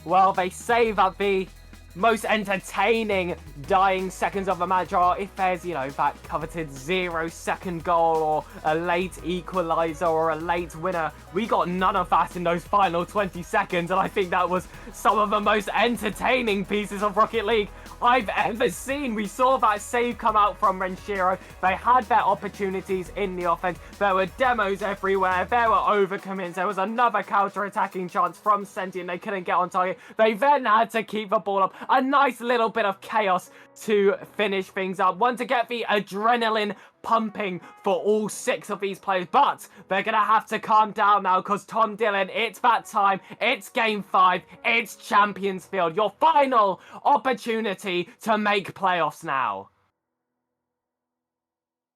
Well, they say that the most entertaining dying seconds of the match are if there's, you know, that coveted 0-second goal or a late equalizer or a late winner. We got none of that in those final 20 seconds, and I think that was some of the most entertaining pieces of Rocket League I've ever seen. We saw that save come out from Renshiro. They had their opportunities in the offense. There were demos everywhere. There were overcommits. There was another counter-attacking chance from Sentient. They couldn't get on target. They then had to keep the ball up. A nice little bit of chaos to finish things up. One to get the adrenaline pumping for all 6 of these players, but they're gonna have to calm down now, because Tom Dillon, it's that time. It's game 5. It's Champions Field. Your final opportunity to make playoffs now.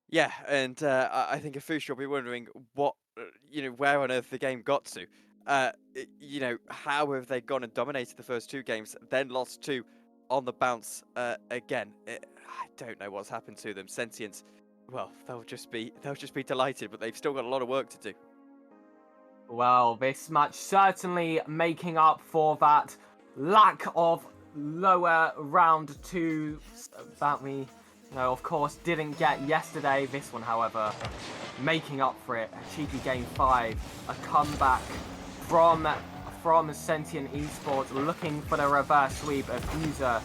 Yeah, and I think Afucha will be wondering what, where on earth the game got to. How have they gone and dominated the first 2 games, then lost 2 on the bounce again? I don't know what's happened to them. Sentience, well, they'll just be delighted, but they've still got a lot of work to do. Well, this match certainly making up for that lack of lower round 2 that we, of course, didn't get yesterday. This one, however, making up for it. A cheeky game 5, a comeback from Sentient Esports, looking for the reverse sweep. A fuser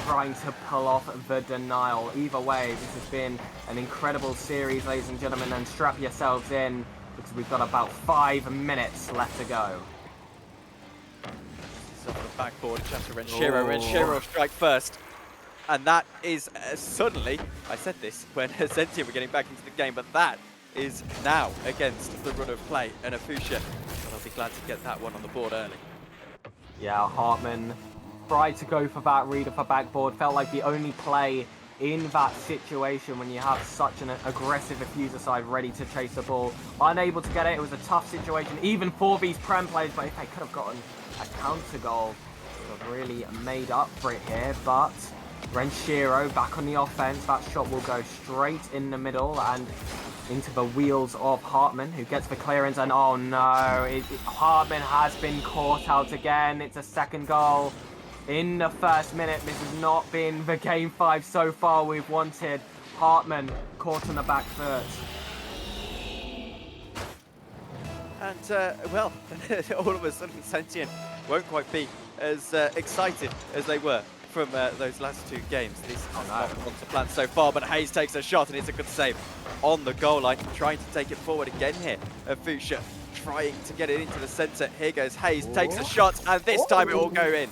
trying to pull off the denial. Either way, this has been an incredible series, ladies and gentlemen, and strap yourselves in, because we've got about 5 minutes left to go. This is off the backboard, chance for Renshiro. Renshiro strike first. And that is suddenly, I said this when Sentient were getting back into the game, but that is now against the run of play, and Afucha, I'll be glad to get that one on the board early. Yeah, Hartman tried to go for that read off a backboard. Felt like the only play in that situation when you have such an aggressive Affuser side ready to chase the ball. Unable to get it. It was a tough situation, even for these Prem players, but if they could have gotten a counter goal, would have really made up for it here. But Renshiro back on the offense. That shot will go straight in the middle and into the wheels of Hartman, who gets the clearance. And oh no, Hartman has been caught out again. It's a second goal in the first minute. This has not been the game 5 so far we've wanted. Hartman caught on the back foot. And, well, all of a sudden, Sentient won't quite be as excited as they were from those last 2 games. This has not gone to plan so far, but Hayes takes a shot, and it's a good save on the goal line, trying to take it forward again here. Fusha trying to get it into the centre. Here goes Hayes, takes a shot, and this time it will go in.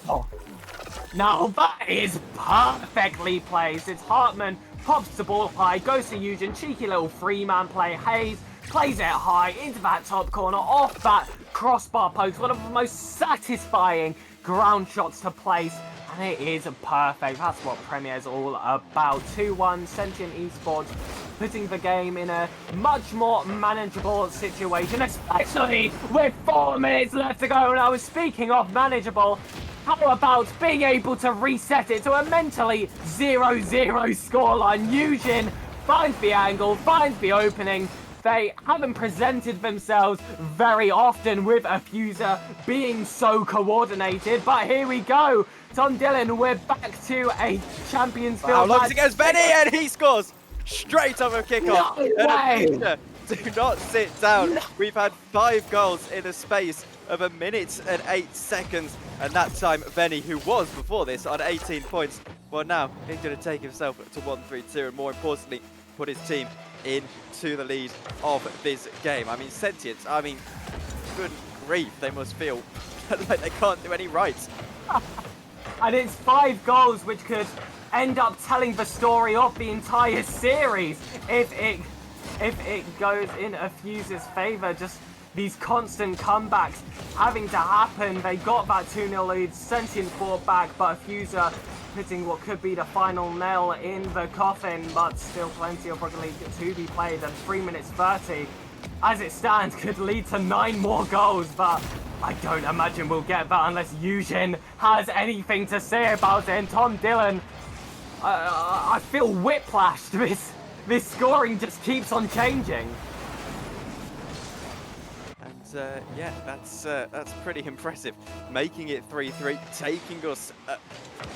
Now that is perfectly placed. It's Hartman, pops the ball high, goes to Eugen, cheeky little 3-man play. Hayes plays it high into that top corner, off that crossbar post. One of the most satisfying ground shots to place, and it is perfect. That's what Premier is all about. 2-1, Sentient Esports putting the game in a much more manageable situation, especially with 4 minutes left to go. And I was speaking of manageable, how about being able to reset it to a mentally 0-0 scoreline? Eugen finds the angle, finds the opening. They haven't presented themselves very often with a Fuser being so coordinated, but here we go. Tom Dillon, we're back to a Champions Field. How long against Benny, and he scores straight off a kickoff. No way. Do not sit down. We've had 5 goals in a space of 1 minute and 8 seconds, and that time Benny, who was before this on 18 points, well, now he's going to take himself to 1-3-2, and more importantly, put his team into the lead of this game. I mean, Sentient, I mean, good grief, they must feel like they can't do any right. And it's 5 goals, which could end up telling the story of the entire series if it goes in a Fuse's favour. Just these constant comebacks having to happen. They got that 2-0 lead, Sentient fought back, but Fuser putting what could be the final nail in the coffin, but still plenty of rugby league to be played, and 3 minutes 30 as it stands could lead to 9 more goals, but I don't imagine we'll get that unless Eugen has anything to say about it. And Tom Dillon, I feel whiplashed. This scoring just keeps on changing. Yeah, that's pretty impressive. Making it 3-3, taking us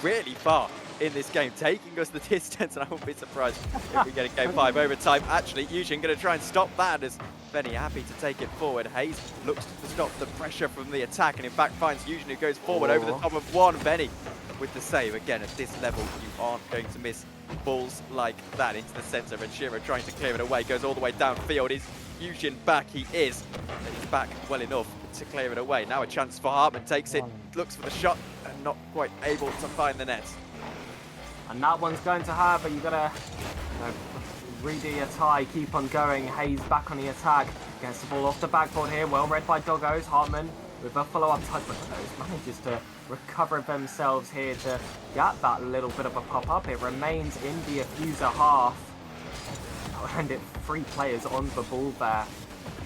really far in this game, taking us the distance, and I won't be surprised if we get a game 5 overtime. Actually, Eugen going to try and stop that, as Benny happy to take it forward. Hayes looks to stop the pressure from the attack, and in fact finds Eugen, who goes forward over the top of one. Benny with the save. Again, at this level, you aren't going to miss balls like that into the centre. And Shiro trying to clear it away, goes all the way downfield. Is Eugen back? He is. And he's back well enough to clear it away. Now a chance for Hartman, takes it, looks for the shot, and not quite able to find the net. And that one's going to hurt, but you've got to redo your tie, keep on going. Hayes back on the attack, gets the ball off the backboard here, well read by Doggos. Hartman with a follow-up touch, but Doggos manages to recover themselves here to get that little bit of a pop-up. It remains in the Affuser half, and it 3 players on the ball there.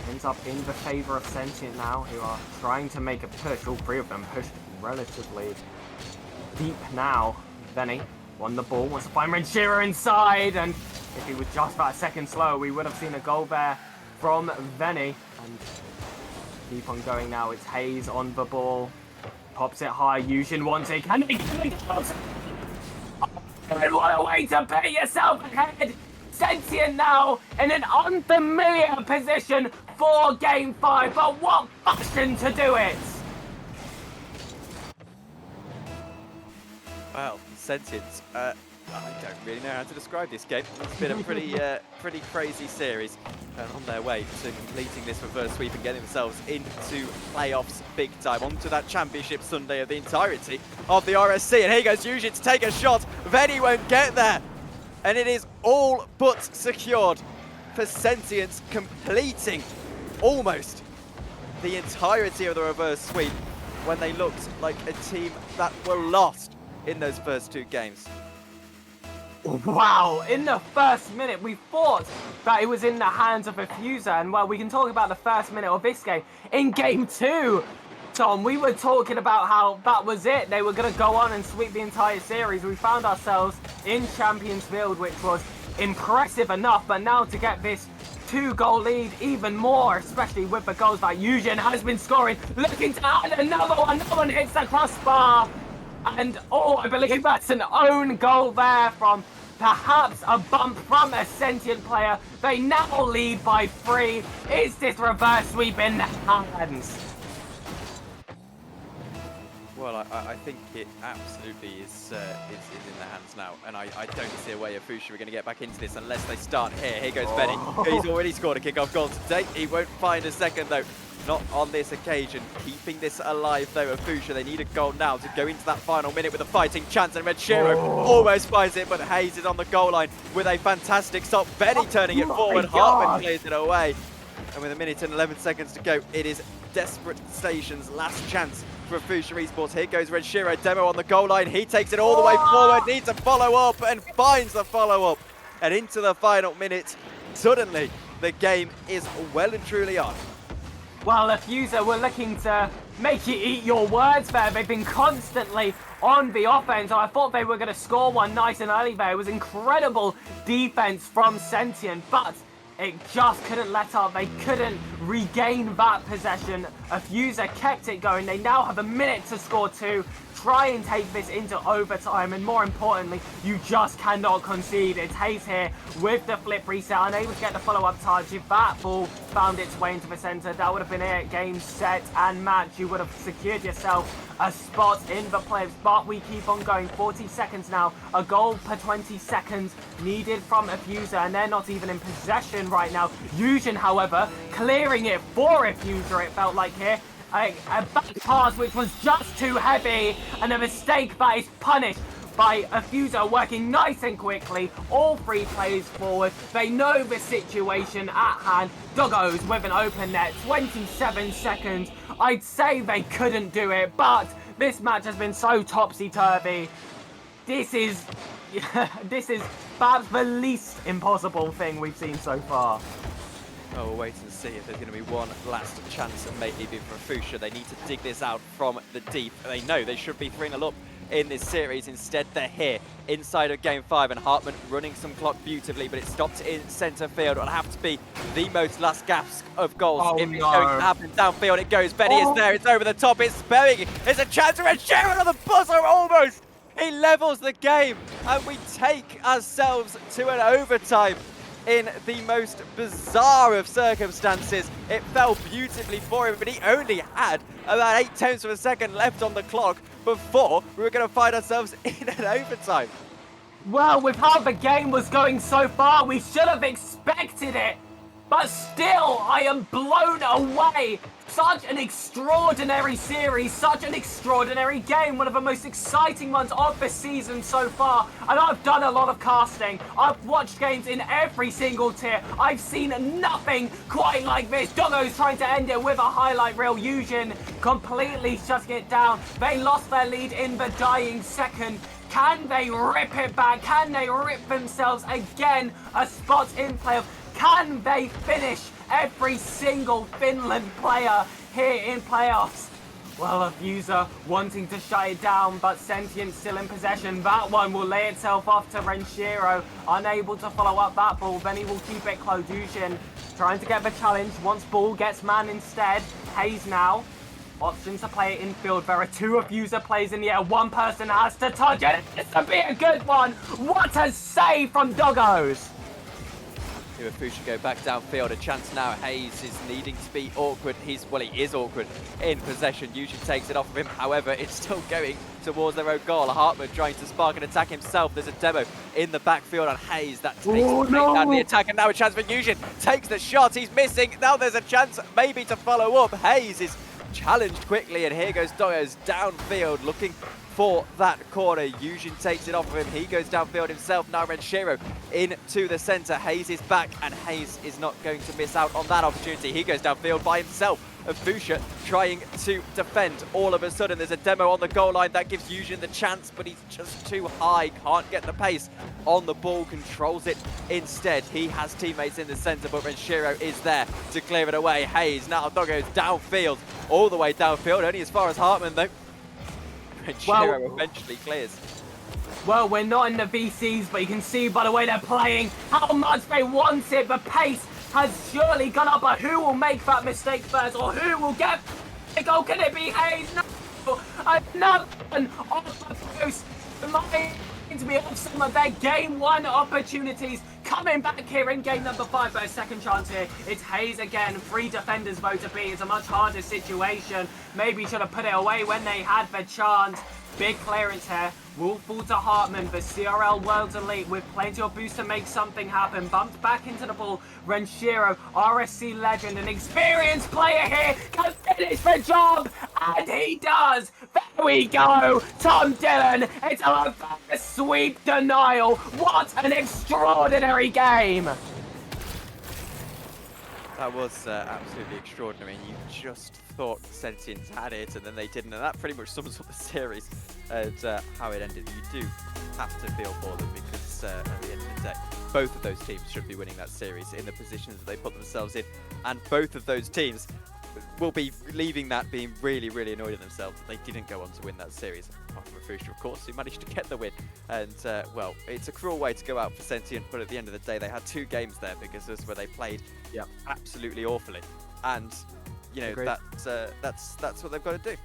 Ends up in the favour of Sentient now, who are trying to make a push. All 3 of them pushed relatively deep now. Benny won the ball, wants to find Renshiro inside, and if he was just that second slower, we would have seen a goal there from Benny. And keep on going now. It's Hayes on the ball, pops it high. Eugen wants it. Can he? What a way to put yourself ahead. Sentient now in an unfamiliar position for game 5, but what fashion to do it! Well, Sentient, I don't really know how to describe this game. It's been a pretty crazy series, and on their way to completing this reverse sweep and getting themselves into playoffs big time, onto that championship Sunday of the entirety of the RSC. And here goes Eugen to take a shot. Venny won't get there, and it is all but secured for Sentient, completing almost the entirety of the reverse sweep when they looked like a team that were lost in those first 2 games. Wow, in the first minute we thought that it was in the hands of a Fuser, and well, we can talk about the first minute of this game. In game 2, Tom, we were talking about how that was it. They were going to go on and sweep the entire series. We found ourselves in Champions Field, which was impressive enough. But now to get this 2-goal lead even more, especially with the goals that Eugen has been scoring. Looking to add another one. That one hits the crossbar. And, oh, I believe that's an own goal there from perhaps a bump from a sentient player. They now lead by 3. Is this reverse sweep in their hands? Well, I think it absolutely is in their hands now, and I don't see a way of Fusha are going to get back into this unless they start here. Here goes Benny. He's already scored a kick-off goal today. He won't find a second, though. Not on this occasion. Keeping this alive, though, of Fusha. They need a goal now to go into that final minute with a fighting chance, and Renshiro almost finds it, but Hayes is on the goal line with a fantastic stop. Benny turning it forward. Hartman clears it away. And with a minute and 11 seconds to go, it is desperate stations. Last chance for Fusha Esports. Here goes Renshiro. Demo on the goal line. He takes it all the way forward. Needs a follow-up and finds the follow-up. And into the final minute, suddenly the game is well and truly on. Well, if Fuser were looking to make you eat your words there, they've been constantly on the offense. I thought they were going to score one nice and early there. It was incredible defense from Sentient, but it just couldn't let up. They couldn't regain that possession. A Fuser kept it going. They now have a minute to score 2. Try and take this into overtime, and more importantly, you just cannot concede. It's Hayes here with the flip reset, unable to get the follow-up touch. If that ball found its way into the center, that would have been it. Game, set, and match. You would have secured yourself a spot in the playoffs, but we keep on going. 40 seconds now. A goal per 20 seconds needed from a Fuser, and they're not even in possession right now. Eugen, however, clearing it for a Fuser, it felt like here. A back pass which was just too heavy, and a mistake that is punished by a Fuser working nice and quickly. All 3 players forward. They know the situation at hand. Doggos with an open net. 27 seconds. I'd say they couldn't do it, but this match has been so topsy-turvy. This is perhaps the least impossible thing we've seen so far. Oh, we'll wait and see if there's going to be one last chance, and maybe for Fusha. They need to dig this out from the deep. They know they should be 3-0 up in this series. Instead, they're here inside of Game 5, and Hartman running some clock beautifully, but it stopped in centre field. It'll have to be the most last gasp of goals if it's going to happen. Downfield it goes. Benny is there. It's over the top. It's Sperring. It's a chance for a Sharon on the buzzer almost. He levels the game, and we take ourselves to an overtime. In the most bizarre of circumstances. It fell beautifully for him, but he only had about 0.8 of a second left on the clock before we were going to find ourselves in an overtime. Well, with how the game was going so far, we should have expected it. But still, I am blown away. Such an extraordinary series, such an extraordinary game, one of the most exciting ones of the season so far. And I've done a lot of casting. I've watched games in every single tier. I've seen nothing quite like this. Doggo's trying to end it with a highlight reel. Eugen completely shutting it down. They lost their lead in the dying second. Can they rip it back? Can they rip themselves again a spot in playoff? Can they finish every single Finland player here in playoffs? Well, a Fuser wanting to shut it down, but Sentient still in possession. That one will lay itself off to Renshiro, unable to follow up that ball. Then he will keep it close. Eugen trying to get the challenge. Once ball gets man instead. Hayes now. Option to play it infield. There are 2 Fuser players in the air. One person has to touch it. It's to be a good one. What a save from Doggos. Fusha go back downfield. A chance now. Hayes is needing to be awkward. He is awkward in possession. Eugen takes it off of him. However, it's still going towards their own goal. Hartman trying to spark an attack himself. There's a demo in the backfield on Hayes. That takes down the attack, and now a chance for Eugen. Takes the shot. He's missing. Now there's a chance maybe to follow up. Hayes is challenged quickly, and here goes Doggos downfield looking for that corner. Eugen takes it off of him. He goes downfield himself. Now Renshiro into the centre. Hayes is back, and Hayes is not going to miss out on that opportunity. He goes downfield by himself. Fusha trying to defend. All of a sudden, there's a demo on the goal line that gives Eugen the chance, but he's just too high. Can't get the pace on the ball. Controls it instead. He has teammates in the centre, but Renshiro is there to clear it away. Hayes now Doggos downfield. all the way downfield, only as far as Hartman though. Renshiro eventually clears. Well, we're not in the VCs, but you can see by the way they're playing how much they want it. The pace has surely gone up, but who will make that mistake first, or who will get the goal? Can it be Hayes? No! Another one off the post. Reminds me of some of their game 1 opportunities. Coming back here in game number 5, but a second chance here. It's Hayes again. 3 defenders vote to be. It's a much harder situation. Maybe should have put it away when they had the chance. Big clearance here. Will fall to Hartman, the CRL World's Elite with plenty of boost to make something happen. Bumped back into the ball. Renshiro, RSC legend, an experienced player here, can finish the job, and he does. There we go. Tom Dillon, it's a reverse sweep denial. What an extraordinary game. That was absolutely extraordinary. You just thought Sentients had it, and then they didn't, and that pretty much sums up the series and how it ended. You do have to feel for them because at the end of the day, both of those teams should be winning that series in the positions that they put themselves in, and both of those teams will be leaving that being really, really annoyed at themselves that they didn't go on to win that series. Apart from Refusha, of course, who managed to get the win. And, well, it's a cruel way to go out for Sentient, but at the end of the day, they had 2 games there because that's where they played absolutely awfully. And, you know, that's what they've got to do.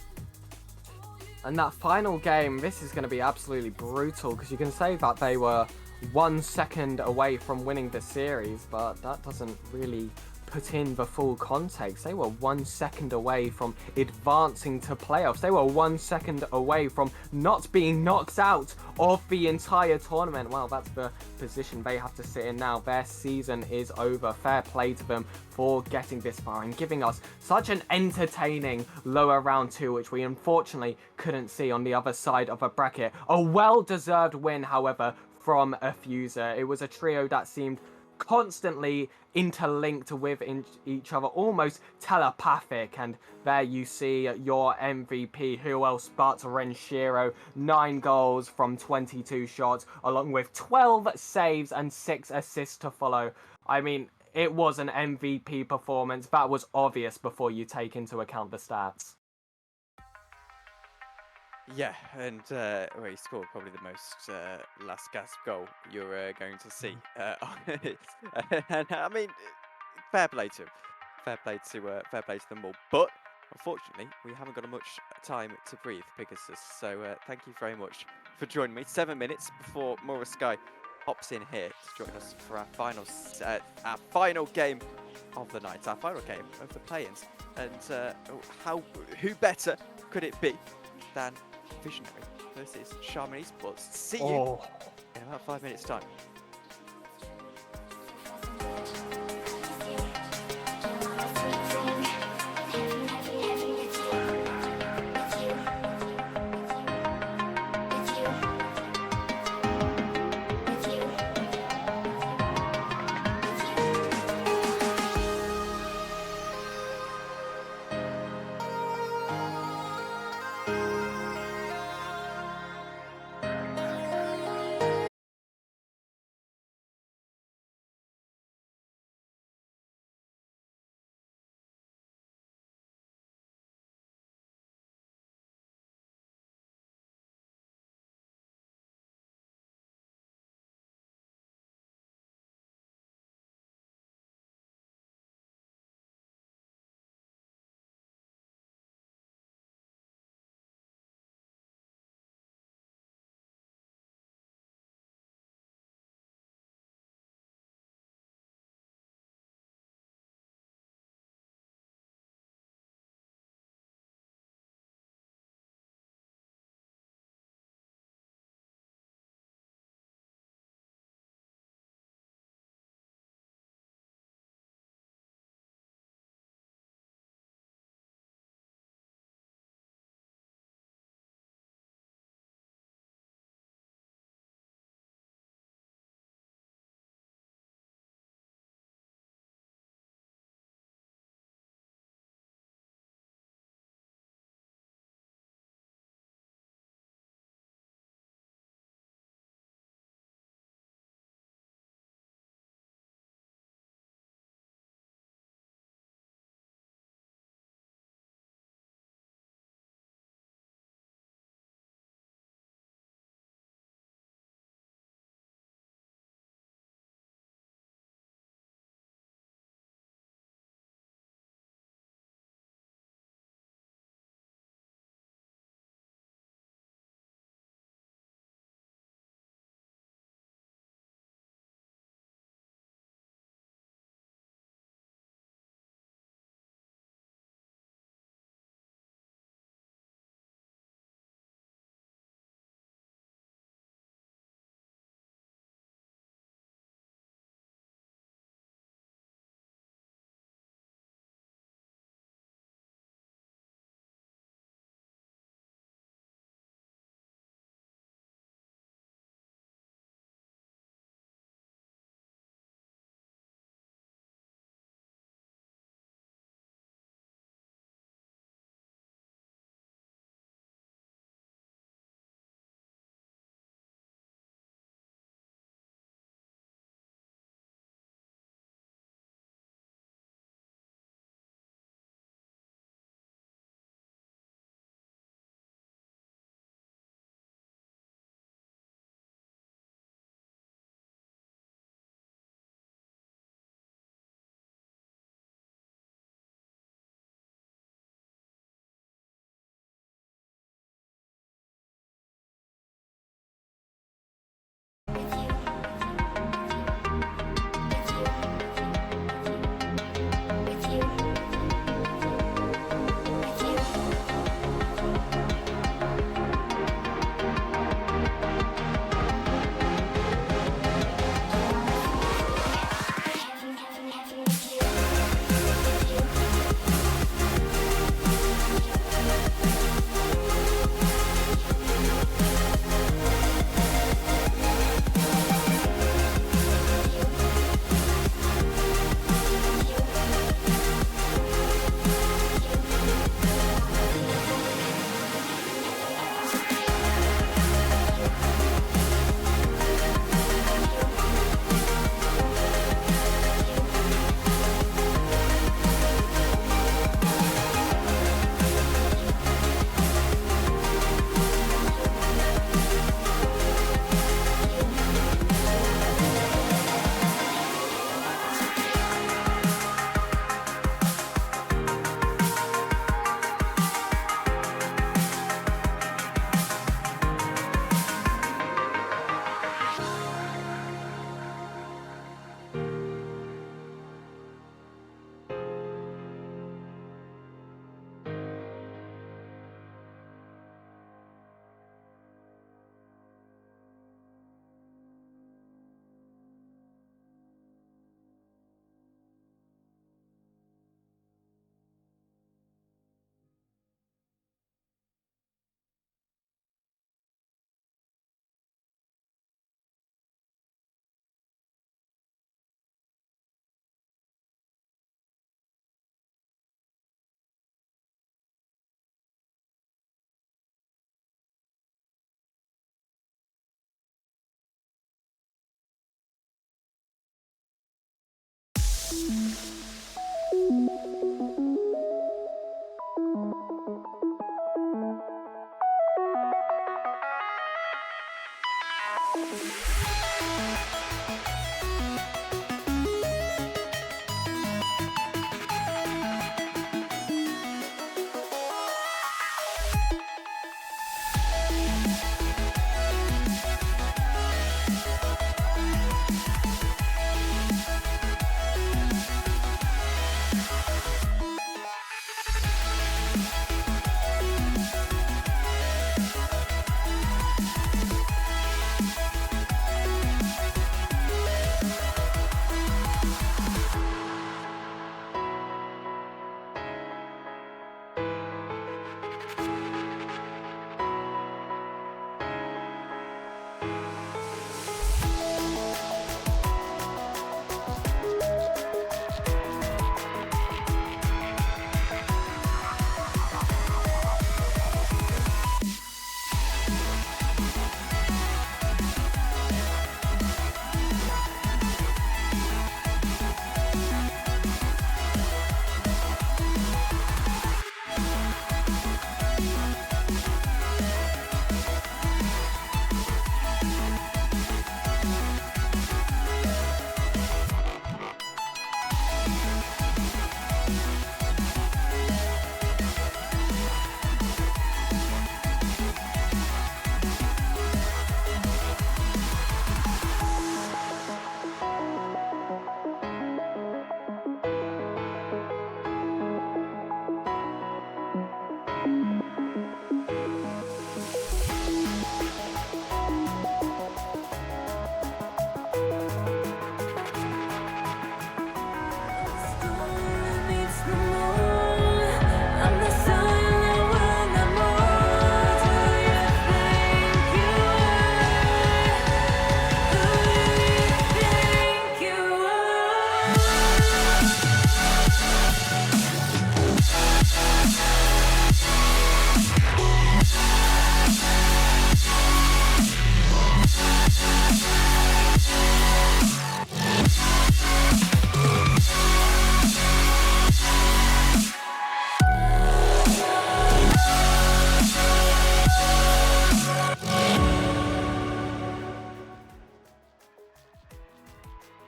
And that final game, this is going to be absolutely brutal because you can say that they were 1 second away from winning the series, but that doesn't really put in the full context. They were 1 second away from advancing to playoffs. They were 1 second away from not being knocked out of the entire tournament. Well, that's the position they have to sit in now. Their season is over. Fair play to them for getting this far and giving us such an entertaining lower round 2, which we unfortunately couldn't see on the other side of a bracket. A well-deserved win, however, from Affuser. It was a trio that seemed constantly interlinked with each other, almost telepathic, and there you see your MVP. Who else but Renshiro? 9 goals from 22 shots, along with 12 saves and 6 assists to follow. I mean, it was an MVP performance. That was obvious before you take into account the stats. Yeah, and well, he scored probably the most last gasp goal you're going to see. And I mean, fair play to him. Fair play to them all. But unfortunately, we haven't got much time to breathe, Pegasus. So thank you very much for joining me. 7 minutes before Sky hops in here to join us for our final game of the night, our final game of the play-ins. And who better could it be than Visionary versus Charmin Esports? See you in about 5 minutes' time.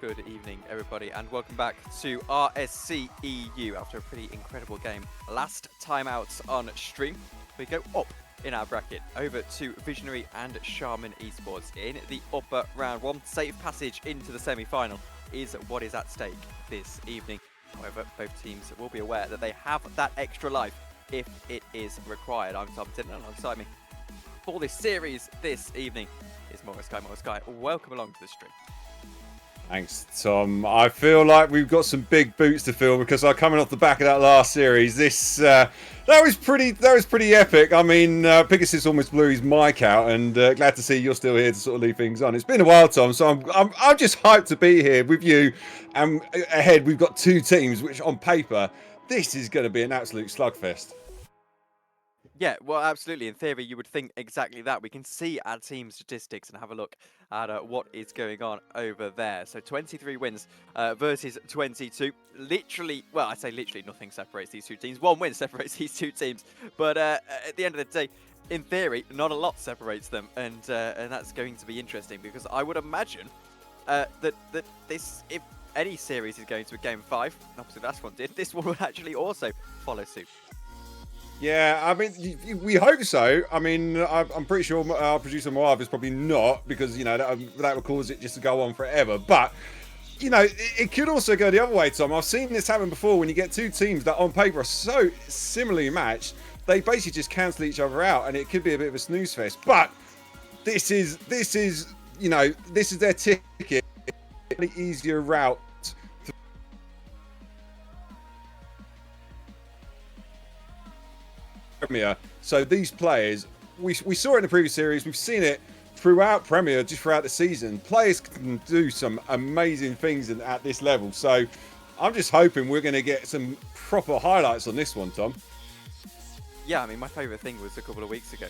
Good evening, everybody, and welcome back to RSC EU after a pretty incredible game. Last time out on stream, we go up in our bracket over to Visionary and Shaman Esports in the upper round. One safe passage into the semi-final is what is at stake this evening. However, both teams will be aware that they have that extra life if it is required. I'm Tom Tinton, and alongside me for this series this evening is Hosky. Hosky, welcome along to the stream. Thanks, Tom. I feel like we've got some big boots to fill because coming off the back of that last series, that was pretty epic. I mean, Pegasus almost blew his mic out, and glad to see you're still here to sort of leave things on. It's been a while, Tom, so I'm just hyped to be here with you. And ahead, we've got two teams, which on paper, this is going to be an absolute slugfest. Yeah, well, absolutely. In theory, you would think exactly that. We can see our team statistics and have a look at what is going on over there. So 23 wins versus 22. Literally, well, I say literally nothing separates these two teams. One win separates these two teams. But at the end of the day, in theory, not a lot separates them. And that's going to be interesting because I would imagine that this, if any series is going to a game 5, obviously the last one did, this one would actually also follow suit. Yeah, I mean, we hope so. I mean, I'm pretty sure our producer Moav is probably not because, you know, that would cause it just to go on forever. But, you know, it could also go the other way, Tom. I've seen this happen before when you get two teams that on paper are so similarly matched, they basically just cancel each other out and it could be a bit of a snooze fest. But this is you know, this is their ticket. The easier route. Premier. So these players, we saw it in the previous series, we've seen it throughout Premier, just throughout the season. Players can do some amazing things at this level. So I'm just hoping we're going to get some proper highlights on this one, Tom. yeah, I mean, my favourite thing was a couple of weeks ago.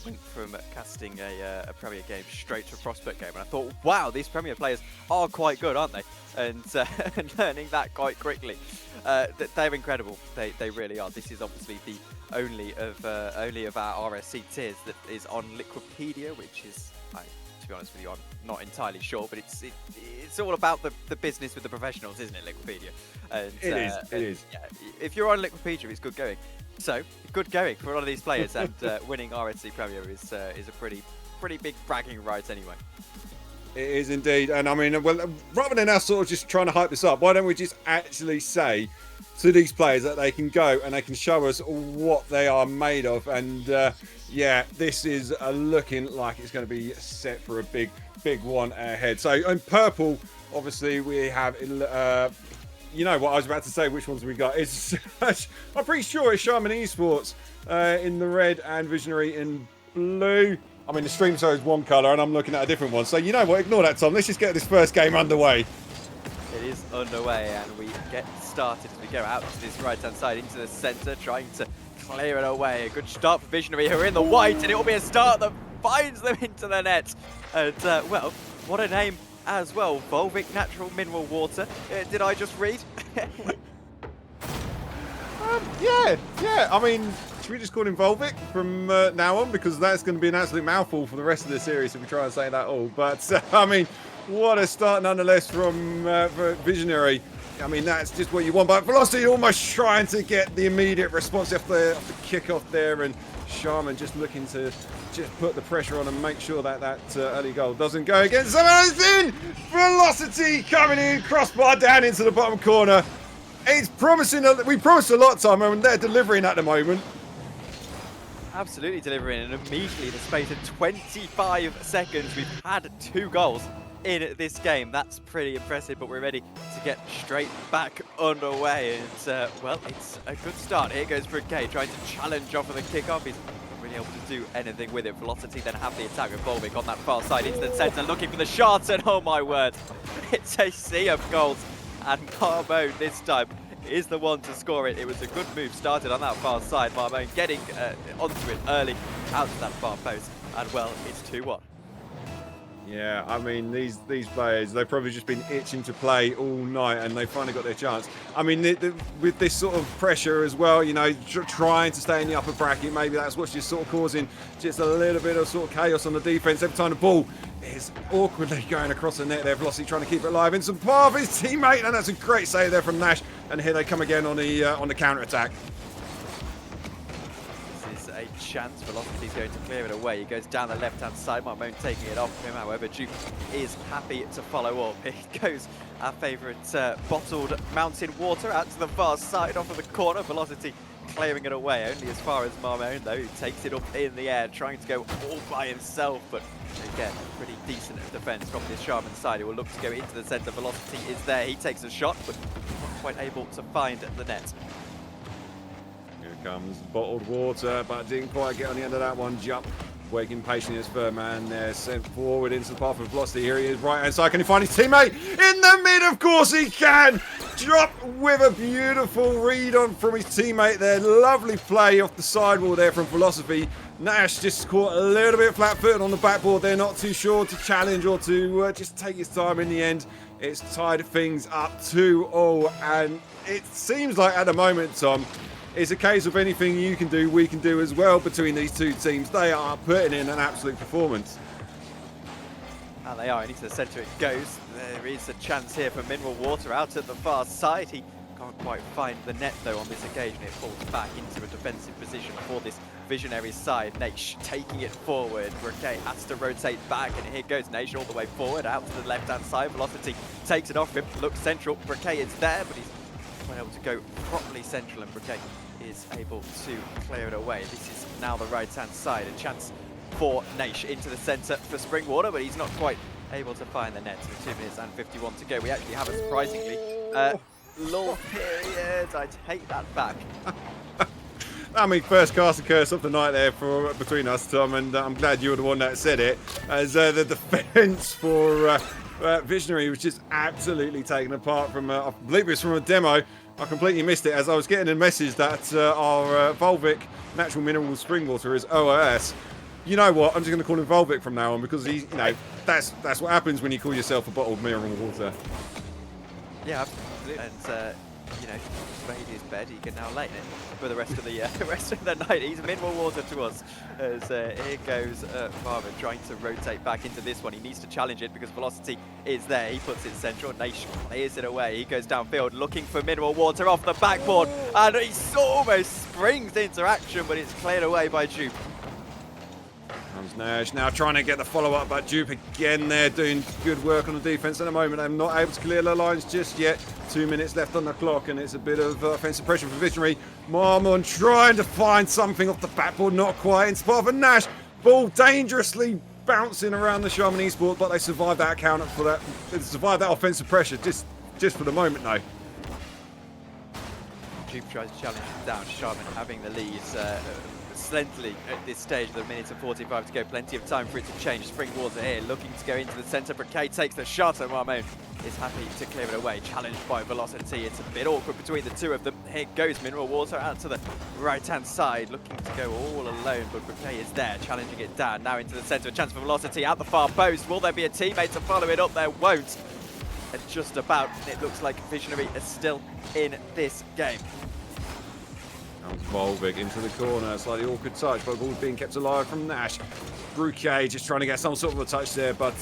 Went from casting a Premier game straight to a Prospect game, and I thought, wow, these Premier players are quite good, aren't they? And, and learning that quite quickly. They're incredible. They really are. This is obviously the only of our RSC tiers that is on Liquipedia, which is, to be honest with you, I'm not entirely sure, but it's all about the business with the professionals, isn't it, Liquipedia? And, It is. Yeah, if you're on Liquipedia, it's good going. So, good going for a lot of these players, and winning RSC Premier is a pretty big bragging right anyway. It is indeed. And I mean, well, rather than us sort of just trying to hype this up, why don't we just actually say to these players that they can go and they can show us what they are made of. And yeah, this is looking like it's going to be set for a big one ahead. So in purple, obviously we have, you know what I was about to say, which ones we got. It's I'm pretty sure it's Shaman Esports in the red and Visionary in blue. I mean, the stream shows one colour and I'm looking at a different one. So you know what, ignore that, Tom. Let's just get this first game underway. It is underway, and we get started as we go out to this right-hand side into the centre, trying to clear it away. A good start for Visionary, who are in the white, and it will be a start that finds them into the net. And, well, what a name as well. Volvic Natural Mineral Water. Did I just read? Yeah. I mean, should we just call him Volvic from now on? Because that's going to be an absolute mouthful for the rest of the series if we try and say that all. But, I mean, what a start nonetheless from Visionary. I mean, that's just what you want. But Velocity almost trying to get the immediate response off the kick-off there. And Shaman just looking to just put the pressure on and make sure that early goal doesn't go against someone. It's in! Velocity coming in, crossbar down into the bottom corner. It's promising. We promised a lot, Tom, and they're delivering at the moment. Absolutely delivering, and immediately in the space of 25 seconds, we've had 2 goals in this game. That's pretty impressive, but we're ready to get straight back underway. And, well, it's a good start. Here goes Brigade trying to challenge off of the kickoff. He's not really able to do anything with it. Velocity then have the attack with Volvic on that far side into the centre, looking for the shot, and oh my word, it's a sea of goals. And Marmone this time is the one to score it. It was a good move started on that far side. Marmone getting onto it early, out to that far post, and well, it's 2-1. Yeah, I mean, these players, they've probably just been itching to play all night, and they finally got their chance. I mean, with this sort of pressure as well, you know, trying to stay in the upper bracket, maybe that's what's just sort of causing just a little bit of sort of chaos on the defence. Every time the ball is awkwardly going across the net there, Velocity trying to keep it alive in some path of his teammate, and that's a great save there from Nash. And here they come again on the counter-attack. A chance. Velocity's going to clear it away. He goes down the left-hand side. Marmone taking it off him. However, Duke is happy to follow up. It goes our favourite bottled mountain water out to the far side off of the corner. Velocity clearing it away. Only as far as Marmone, though, who takes it up in the air, trying to go all by himself. But again, pretty decent defence from this Shaman side. He will look to go into the centre. Velocity is there. He takes a shot, but not quite able to find the net. Comes bottled water, but didn't quite get on the end of that one. Jump, waiting patiently as Furman there, sent forward into the path of Velocity. Here he is, right hand side. Can he find his teammate in the mid? Of course he can. Drop with a beautiful read on from his teammate there. Lovely play off the sidewall there from Velocity. Nash just caught a little bit flat-footed on the backboard there, not too sure to challenge or to just take his time. In the end, it's tied things up 2-0, and it seems like at the moment, Tom, it's a case of anything you can do, we can do as well between these two teams. They are putting in an absolute performance. And they are, into the centre it goes. There is a chance here for Mineral Water out at the far side. He can't quite find the net though on this occasion. It falls back into a defensive position for this Visionary side. Naish taking it forward. Brigade has to rotate back, and here goes Naish all the way forward out to the left-hand side. Velocity takes it off him, looks central. Brigade is there, but he's not able to go properly central, and Brigade is able to clear it away. This is now the right-hand side. A chance for Naish into the centre for Springwater, but he's not quite able to find the net. So 2 minutes and 51 to go. We actually have a surprisingly long period. I take that back. I mean, first cast and curse of the night there between us, Tom, and I'm glad you were the one that said it, as the defence for Visionary was just absolutely taken apart from, I believe it was from a demo, I completely missed it as I was getting a message that our Volvic natural mineral spring water is ORS. You know what? I'm just going to call him Volvic from now on because he's, you know, that's what happens when you call yourself a bottled mineral water. Yeah, absolutely. And you know, made his bed. He can now lay in it for the rest of the rest of the night. He's mineral water to us. As here goes Marvin trying to rotate back into this one. He needs to challenge it because velocity is there. He puts it central. Nation clears it away. He goes downfield looking for mineral water off the backboard, and he almost springs into action, but it's cleared away by Jupe. Comes Nash now trying to get the follow-up, but Dupe again there doing good work on the defense at the moment. I'm not able to clear the lines just yet. 2 minutes left on the clock, and it's a bit of offensive pressure for Visionary. Marmon trying to find something off the backboard, not quite in spot for Nash. Ball dangerously bouncing around the Shaman Esports, but they survived that counter for that. They survived that offensive pressure just for the moment, though. Jupe tries to challenge him down. Shaman having the lead. Slenderly at this stage, with a minute and 45 to go, plenty of time for it to change. Spring water here, looking to go into the centre. Briquet takes the shot, and Marmon is happy to clear it away. Challenged by Velocity, it's a bit awkward between the two of them. Here goes Mineral Water out to the right-hand side, looking to go all alone, but Briquet is there, challenging it down. Now into the centre, a chance for Velocity at the far post. Will there be a teammate to follow it up? There won't. And just about, it looks like Visionary is still in this game. Comes Volvic into the corner, slightly awkward touch, but the ball's being kept alive from Nash. Bruquet just trying to get some sort of a touch there, but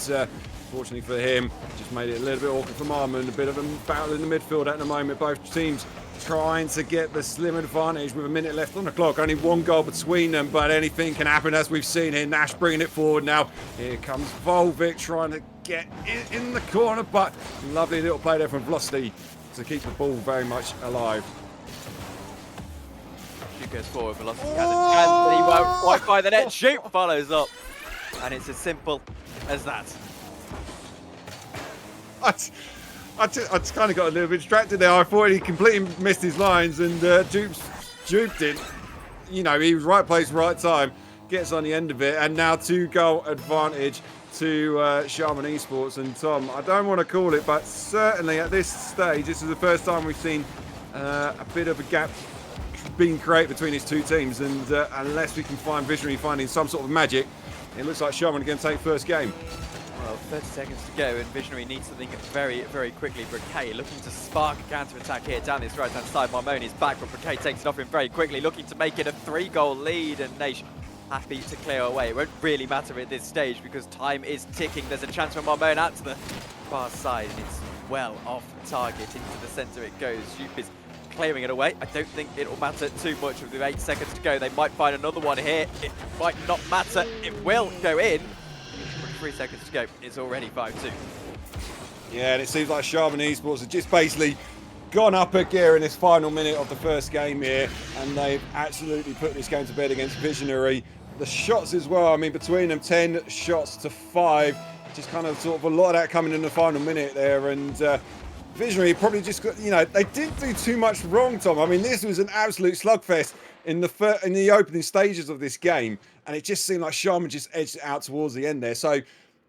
fortunately for him, just made it a little bit awkward for Marmon. A bit of a battle in the midfield at the moment. Both teams trying to get the slim advantage with a minute left on the clock. Only one goal between them, but anything can happen as we've seen here. Nash bringing it forward now. Here comes Volvic trying to get in the corner, but lovely little play there from Velocity to keep the ball very much alive. Goes forward, Velocity has a chance, but he won't quite find the net. Jupe follows up, and it's as simple as that. I just kind of got a little bit distracted there. I thought he completely missed his lines, and Jupe did. You know, he was right place, right time. Gets on the end of it, and now 2-goal advantage to Shaman Esports. And Tom, I don't want to call it, but certainly at this stage, this is the first time we've seen a bit of a gap being created between these two teams, and unless we can find Visionary finding some sort of magic, it looks like Shaman are going to take first game. Well, 30 seconds to go, and Visionary needs to think very, very quickly. Briquet looking to spark a counter-attack here down this right-hand side. Marmon is back, but Briquet takes it off him very quickly, looking to make it a 3-goal lead, and Nation happy to clear away. It won't really matter at this stage because time is ticking. There's a chance for Marmon out to the far side, and it's well off target. Into the centre it goes. Jupe is clearing it away. I don't think it'll matter too much with 8 seconds to go. They might find another one here. It might not matter. It will go in. 3 seconds to go. It's already 5-2. Yeah, and it seems like Shaman Esports have just basically gone up a gear in this final minute of the first game here, and they've absolutely put this game to bed against Visionary. The shots as well, I mean, between them, 10 shots to 5. Just kind of sort of a lot of that coming in the final minute there, and Visionary probably just got, you know, they didn't do too much wrong, Tom. I mean, this was an absolute slugfest in the opening stages of this game, and it just seemed like Shaman just edged it out towards the end there. So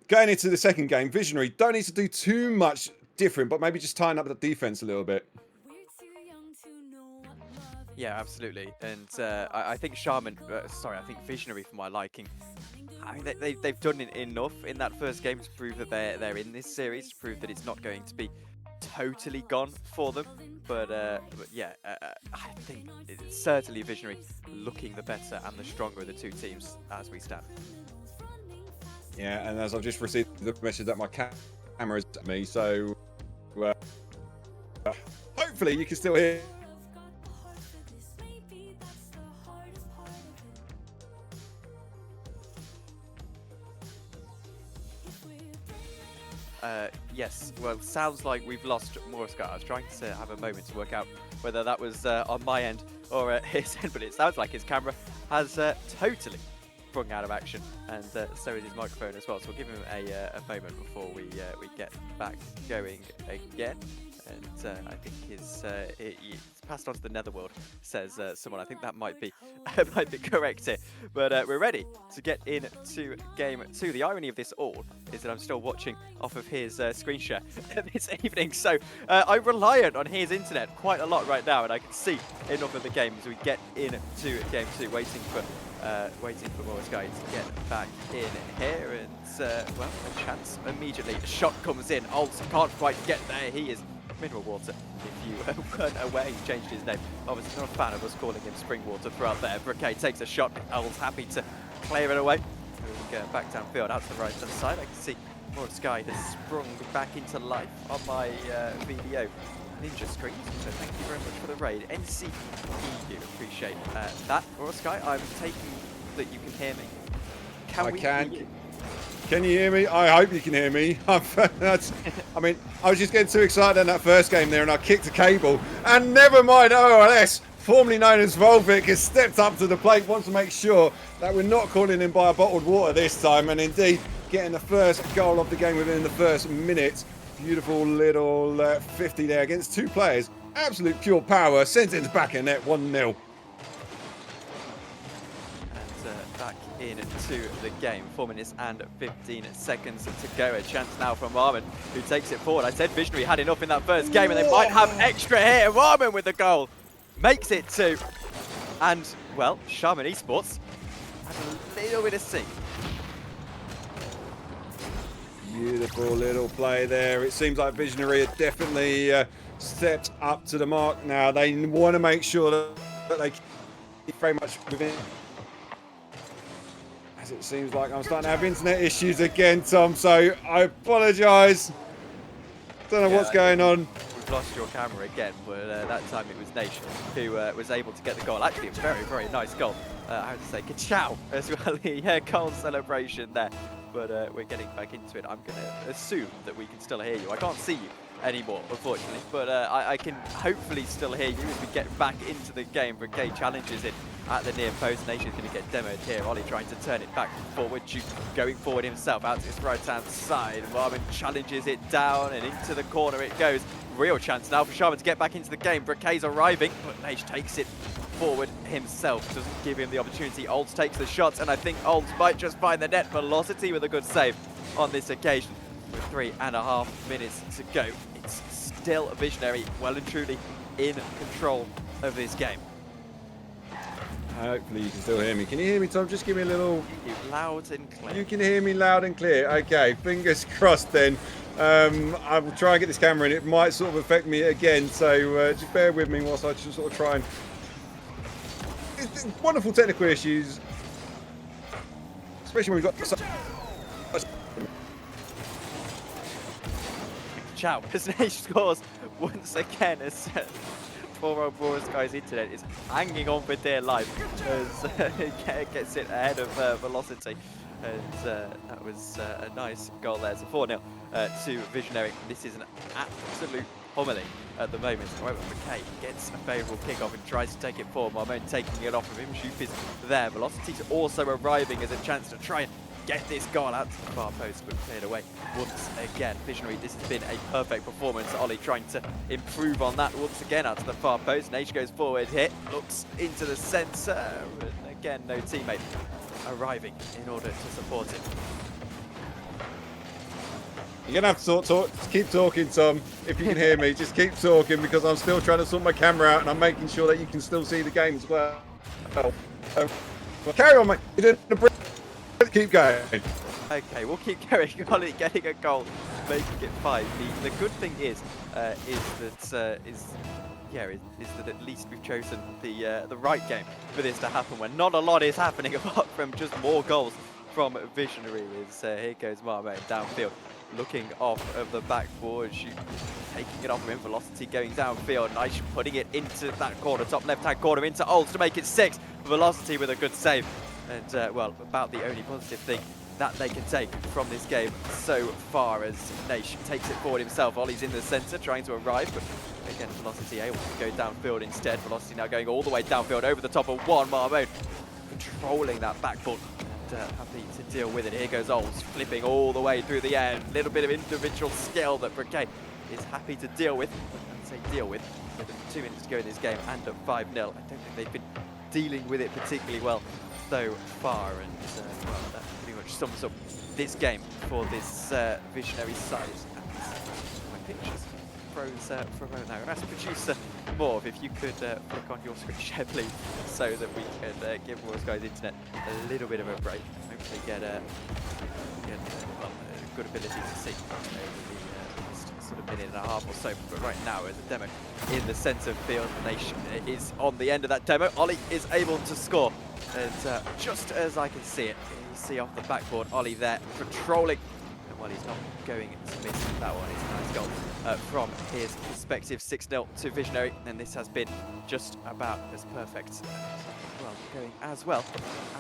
going into the second game, Visionary don't need to do too much different, but maybe just tighten up the defense a little bit. Yeah, absolutely. And I think Shaman, I think Visionary for my liking, I mean, they've done enough in that first game to prove that they're in this series, to prove that it's not going to be totally gone for them, but yeah, I think it's certainly Visionary looking the better and the stronger of the two teams as we stand. Yeah, and as I've just received the message that my camera is at me, so hopefully you can still hear. Yes, well, sounds like we've lost Morriscott. I was trying to have a moment to work out whether that was on my end or his end, but it sounds like his camera has totally sprung out of action, and so is his microphone as well. So we'll give him a moment before we get back going again. And I think it's passed on to the netherworld, says someone. I think that might be might be correct here. But we're ready to get into game 2. The irony of this all is that I'm still watching off of his screen share this evening, so I'm reliant on his internet quite a lot right now, and I can see enough of the game as we get into game 2, waiting for Hosky to get back in here, and well, a chance immediately. A shot comes in. Alt can't quite get there. He is mineral water, if you weren't aware. He's changed his name. Obviously not a fan of us calling him spring water throughout there. Briquet takes a shot. Alt's happy to clear it away. Moving back downfield out to the right hand side. I can see Hosky has sprung back into life on my video ninja screen, so thank you very much for the raid. NC, you appreciate that. Hosky, I'm taking that you can hear me. I can. Can you hear me? I hope you can hear me. I mean, I was just getting too excited in that first game there, and I kicked a cable. And never mind, OLS, formerly known as Volvic, has stepped up to the plate, wants to make sure that we're not calling him by a bottled water this time, and indeed getting the first goal of the game within the first minute. Beautiful little 50 there against 2 players. Absolute pure power. Sent into back of net, 1-0. Back into the game. 4 minutes and 15 seconds to go. A chance now from Marmon, who takes it forward. I said Visionary had enough in that first game, and they might have extra here. Marmon with the goal. Makes it 2. And, well, Shaman Esports has a little bit of sync. Beautiful little play there. It seems like Visionary are definitely stepped up to the mark now. They want to make sure that they keep very much within. As it seems like I'm starting to have internet issues again, Tom, so I apologise. Don't know what's going on. We've lost your camera again, but that time it was Nation who was able to get the goal. Actually, a very, very nice goal. I have to say, ka-chow as well. Yeah, goal celebration there. But we're getting back into it. I'm going to assume that we can still hear you. I can't see you anymore, unfortunately, but I can hopefully still hear you as we get back into the game. Briquet challenges it at the near post. Nation's going to get demoed here. Ollie trying to turn it back forward. Duke going forward himself out to his right-hand side. Marvin challenges it down and into the corner it goes. Real chance now for Shaman to get back into the game. Briquet's arriving, but Nage takes it forward himself. Doesn't give him the opportunity. Olds takes the shots, and I think Olds might just find the net. Velocity with a good save on this occasion. With 3.5 minutes to go, it's still a Visionary well and truly in control of this game. Hopefully you can still hear me. Can you hear me, Tom? Just give me a little... Loud and clear. You can hear me loud and clear. Okay, fingers crossed then. I will try and get this camera in. It might sort of affect me again, so just bear with me whilst I just sort of try and... It's wonderful technical issues, especially when we've got... Ciao. As Nage scores once again, as poor old Hosky's internet is hanging on for dear life as it gets it ahead of Velocity. And that was a nice goal there. So 4-0 to Visionary. This is an absolute homily at the moment. However, McKay gets a favourable kickoff and tries to take it forward. Marmon taking it off of him. Shoop is there. Velocity's also arriving as a chance to try and get this goal out to the far post, but cleared away once again. Visionary, this has been a perfect performance. Ollie trying to improve on that once again out to the far post. Nage goes forward, hit, looks into the centre, and again, no teammate arriving in order to support it. You're going to have to keep talking, Tom, if you can hear me. Just keep talking, because I'm still trying to sort my camera out, and I'm making sure that you can still see the game as well. Well, carry on, mate. You're doing a keep going. Okay, we'll keep going. Ollie getting a goal, making it 5. The good thing is that at least we've chosen the right game for this to happen, when not a lot is happening apart from just more goals from Visionary. Here goes Marmon downfield, looking off of the backboard, taking it off of him. Velocity going downfield. Nice putting it into that corner, top left-hand corner, into Olds to make it 6. Velocity with a good save. And, well, about the only positive thing that they can take from this game so far, as Nage takes it forward himself. Ollie's in the centre, trying to arrive, but again, Velocity able to go downfield instead. Velocity now going all the way downfield over the top of one. Marmon controlling that backboard. happy to deal with it. Here goes Ols, flipping all the way through the air. Little bit of individual skill that Briquet is happy to deal with. I'd say deal with 2 minutes to go in this game and at 5-0. I don't think they've been dealing with it particularly well so far, and well, that pretty much sums up this game for this Visionary side. My pictures froze for a moment now. As producer Morv, if you could flick on your screen share, please, so that we can give Hosky's internet a little bit of a break. Hopefully get a good ability to see the sort of minute and a half or so. But right now, as a demo in the centre field, the nation is on the end of that demo. Ollie is able to score, and just as I can see it, you see off the backboard, Ollie there patrolling. And while he's not going to miss that one, it's a nice goal from his perspective. 6-0 to Visionary, and this has been just about as perfect. Well, going as well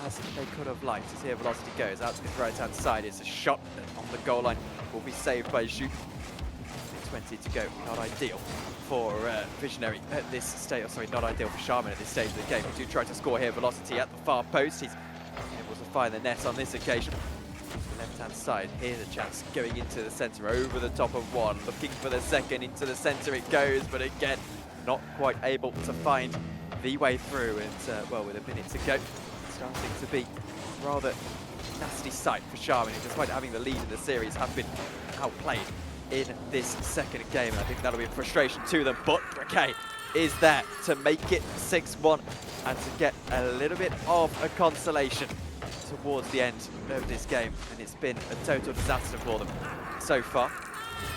as they could have liked. As here Velocity goes out to his right-hand side. It's a shot on the goal line, will be saved by Zhu. 20 to go, not ideal for Visionary at this stage. Oh, sorry, not ideal for Sharman at this stage of the game. We do try to score here. Velocity at the far post. He's able to find the net on this occasion. The left-hand side, here's a chance going into the centre, over the top of one, looking for the second, into the centre it goes, but again, not quite able to find the way through, and well, with a minute to go, starting to be rather nasty sight for Sharman, who, despite having the lead in the series, have been outplayed in this second game, and I think that'll be a frustration to them, but Briquet is there to make it 6-1 and to get a little bit of a consolation towards the end of this game, and it's been a total disaster for them so far,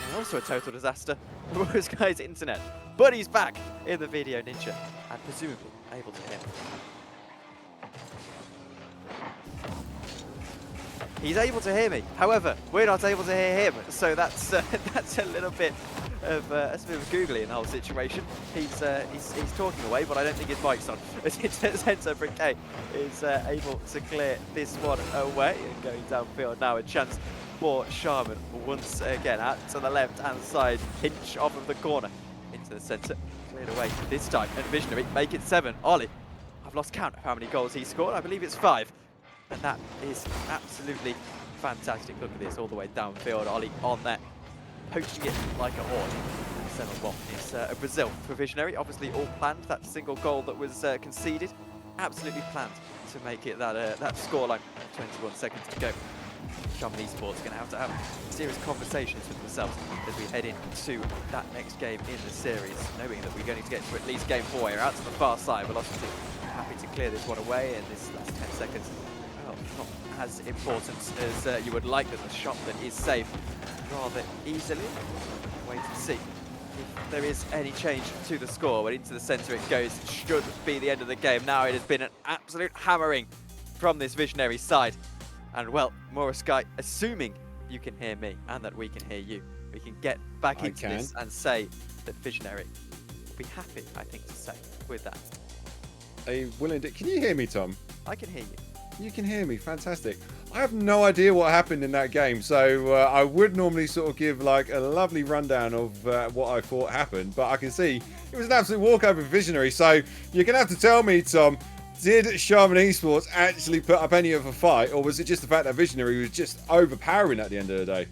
and also a total disaster for this guy's internet, but he's back in the video ninja and presumably able to hit. He's able to hear me. However, we're not able to hear him, so that's that's a little bit of a googly in the whole situation. He's talking away, but I don't think his mic's on. As it turns out, Briquet is able to clear this one away and going downfield now. A chance for Sharman once again out to the left-hand side, pinch off of the corner into the centre, cleared away this time. And Visionary make it 7. Ollie, I've lost count of how many goals he scored. I believe it's 5. And that is absolutely fantastic. Look at this, all the way downfield. Ollie on there, poaching it like a hawk. 7-1. It's a Brazil for Visionary. Obviously all planned. That single goal that was conceded, absolutely planned to make it that scoreline. 21 seconds to go. Sharman Esports going to have serious conversations with themselves as we head into that next game in the series, knowing that we're going to get to at least game 4 here. Out to the far side, Velocity happy to clear this one away in this last 10 seconds. Not as important as you would like. There's a shot that is saved rather easily. Wait to see if there is any change to the score. But into the centre it goes. It should be the end of the game. Now it has been an absolute hammering from this Visionary side. And well, Hosky, assuming you can hear me and that we can hear you, we can get back into this and say that Visionary will be happy, I think, to say, with that. Can you hear me, Tom? I can hear you. You can hear me, fantastic. I have no idea what happened in that game, so I would normally sort of give like a lovely rundown of what I thought happened, but I can see it was an absolute walkover for Visionary, so you're going to have to tell me, Tom, did Sharman Esports actually put up any of a fight, or was it just the fact that Visionary was just overpowering at the end of the day?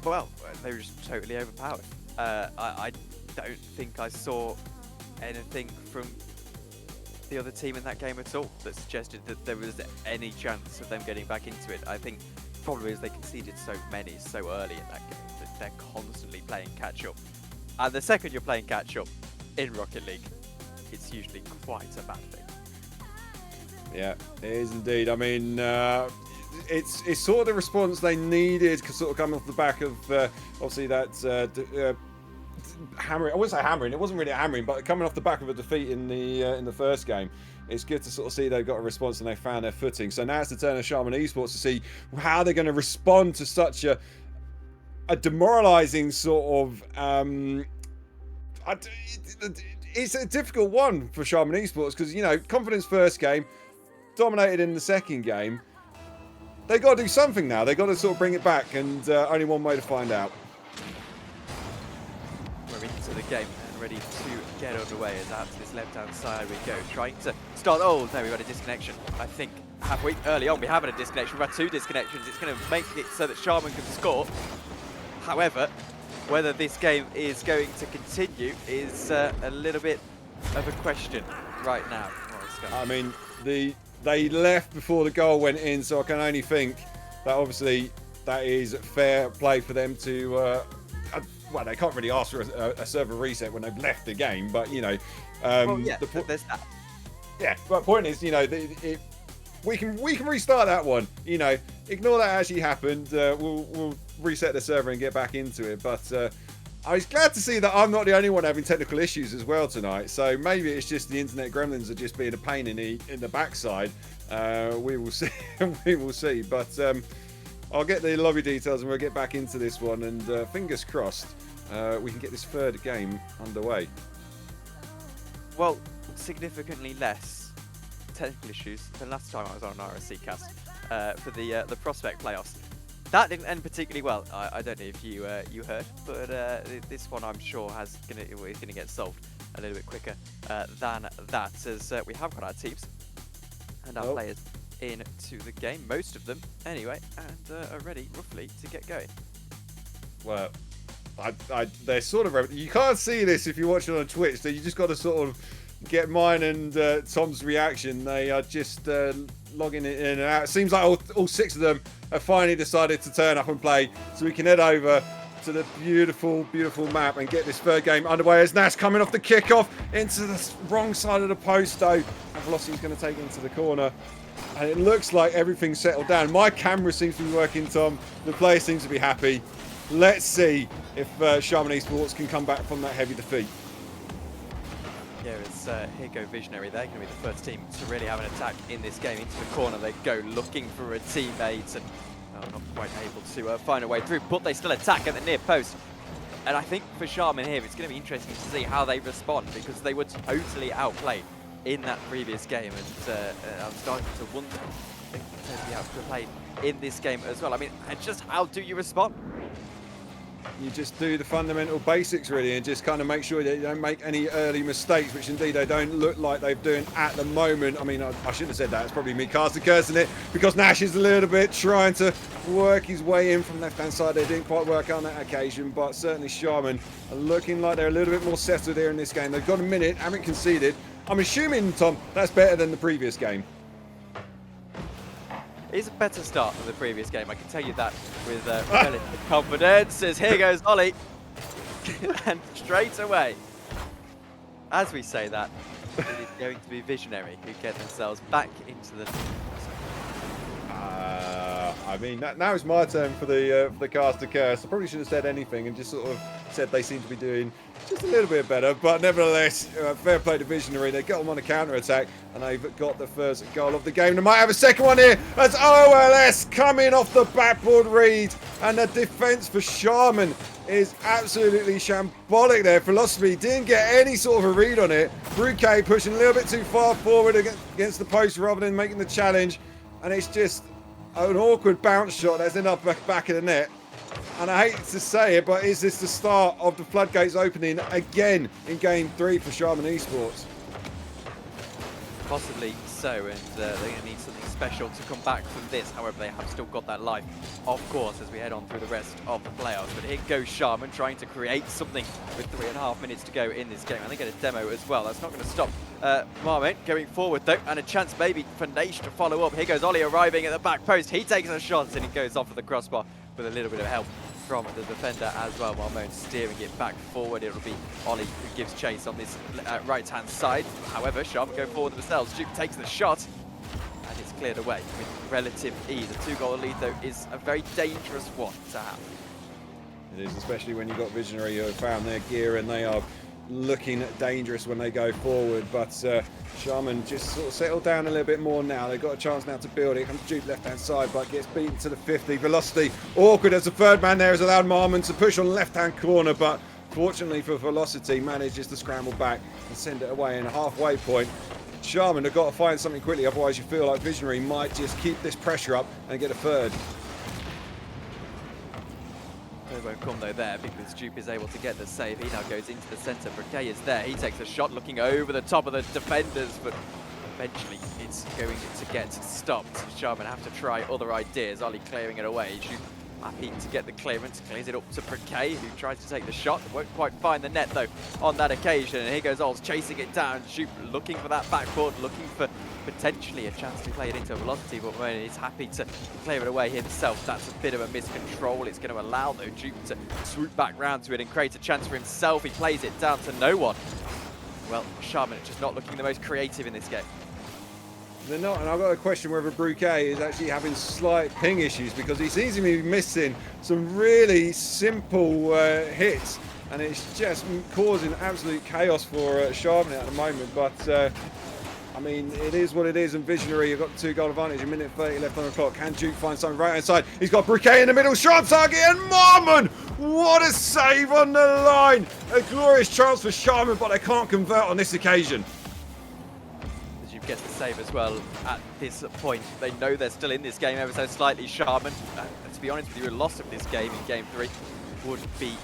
Well, they were just totally overpowered. I don't think I saw anything from the other team in that game at all that suggested that there was any chance of them getting back into it. I think probably as they conceded so many so early in that game that they're constantly playing catch up. And the second you're playing catch up in Rocket League, it's usually quite a bad thing. Yeah, it is indeed. I mean, it's sort of the response they needed, sort of coming off the back of obviously that hammering. I wouldn't say hammering. It wasn't really a hammering, but coming off the back of a defeat in the first game, it's good to sort of see they've got a response and they found their footing. So now it's the turn of Sharman Esports to see how they're going to respond to such a demoralising sort of. It's a difficult one for Sharman Esports because, you know, confidence first game, dominated in the second game. They got to do something now. They got to sort of bring it back, and only one way to find out. We're into the game and ready to get underway as out to this left-hand side we go. Trying to start. Oh, there we got a disconnection, I think, halfway early on. We have had a disconnection. We've had 2 disconnections. It's going to make it so that Shaman can score. However, whether this game is going to continue is a little bit of a question right now. I mean, they left before the goal went in, so I can only think that obviously that is fair play for them to. Well, they can't really ask for a server reset when they've left the game, but you know. Well, yeah, there's that. Yeah, but the point is, you know, we can restart that one. You know, ignore that actually happened. We'll reset the server and get back into it. But I was glad to see that I'm not the only one having technical issues as well tonight. So maybe it's just the internet gremlins are just being a pain in the backside. We will see. We will see. But I'll get the lobby details and we'll get back into this one. And fingers crossed, we can get this 3rd game underway. Well, significantly less technical issues than last time I was on an RSC cast for the prospect playoffs. That didn't end particularly well. I don't know if you heard, but this one I'm sure is going to get solved a little bit quicker than that, as we have got our teams and our players into the game, most of them anyway, and are ready roughly to get going. Well, they're sort of, you can't see this if you're watching on Twitch, so you just got to sort of get mine and Tom's reaction. They are just logging it in and out. It seems like all 6 of them have finally decided to turn up and play, so we can head over to the beautiful, beautiful map and get this 3rd game underway as Nash coming off the kickoff into the wrong side of the post though. And Velocity's going to take it into the corner. And it looks like everything's settled down. My camera seems to be working, Tom. The players seem to be happy. Let's see if Shaman Esports can come back from that heavy defeat. Yeah, it's here go Visionary. They're going to be the first team to really have an attack in this game. Into the corner they go, looking for a teammate, and not quite able to find a way through, but they still attack at the near post. And I think for Shaman here, it's going to be interesting to see how they respond, because they were totally outplayed in that previous game, and I'm starting to wonder if they can totally outplayed in this game as well. I mean, and just how do you respond? You just do the fundamental basics really, and just kind of make sure that you don't make any early mistakes, which indeed they don't look like they're doing at the moment. I mean, I shouldn't have said that. It's probably me casting cursing it, because Nash is a little bit trying to work his way in from left-hand side. They didn't quite work on that occasion, but certainly Shaman are looking like they're a little bit more settled here in this game. They've got a minute, haven't conceded. I'm assuming, Tom, that's better than the previous game. It's a better start than the previous game, I can tell you that with relative confidence, as here goes Ollie. And straight away, as we say that, it is going to be Visionary who get themselves back into the... I mean, now it's my turn for the caster curse. I probably should have said anything and just sort of said they seem to be doing just a little bit better, but nevertheless, fair play to Visionary. They got them on a counter-attack, and they've got the first goal of the game. They might have a second one here as OLS coming off the backboard read, and the defense for Shaman is absolutely shambolic there. Philosophy didn't get any sort of a read on it. Bouquet pushing a little bit too far forward against the post rather than making the challenge, and it's just an awkward bounce shot that's ended up back of the net. And I hate to say it, but is this the start of the floodgates opening again in Game 3 for Shaman Esports? Possibly so, and they're going to need something special to come back from this. However, they have still got that life, of course, as we head on through the rest of the playoffs. But here goes Shaman trying to create something with 3.5 minutes to go in this game. And they get a demo as well. That's not going to stop Marmont going forward, though, and a chance maybe for Naish to follow up. Here goes Ollie arriving at the back post. He takes a shot, and he goes off of the crossbar with a little bit of help from the defender as well, while Moan steering it back forward. It'll be Ollie who gives chase on this right-hand side. However, Shaman go forward themselves. Duke takes the shot, and it's cleared away with relative ease. A 2-goal lead, though, is a very dangerous one to have. It is, especially when you've got Visionary who have found their gear and they are looking dangerous when they go forward. But Shaman just sort of settled down a little bit more now. They've got a chance now to build it. Comes Duke left-hand side, but gets beaten to the 50. Velocity awkward as the third man there has allowed Marmon to push on left-hand corner, but fortunately for Velocity manages to scramble back and send it away in a halfway point. Shaman have got to find something quickly, otherwise you feel like Visionary might just keep this pressure up and get a third. They won't come though there, because Dupe is able to get the save. He now goes into the centre. Bouquet is there. He takes a shot looking over the top of the defenders, but eventually it's going to get stopped. Sharman have to try other ideas. Ollie clearing it away. Shoot happy to get the clearance, clears it up to Briquet, who tries to take the shot. Won't quite find the net though on that occasion. And here goes Ols chasing it down. Shoot looking for that backboard, looking for potentially a chance to play it into a velocity, but when he's happy to clear it away himself, that's a bit of a miscontrol. It's going to allow though Duke to swoop back round to it and create a chance for himself. He plays it down to no one. Well, Sharman just not looking the most creative in this game. They're not, and I've got a question whether Briquet is actually having slight ping issues, because he seems to be missing some really simple hits, and it's just causing absolute chaos for Sharman at the moment. But I mean, it is what it is, and Visionary have got the 2-goal advantage, a minute 30 left on the clock. Can Duke find something right hand side? He's got Briquet in the middle, shot target, and Marmon! What a save on the line! A glorious chance for Sharman, but they can't convert on this occasion. Gets the save as well at this point. They know they're still in this game ever so slightly. Sharman, to be honest with you, a loss of this game in game 3 would be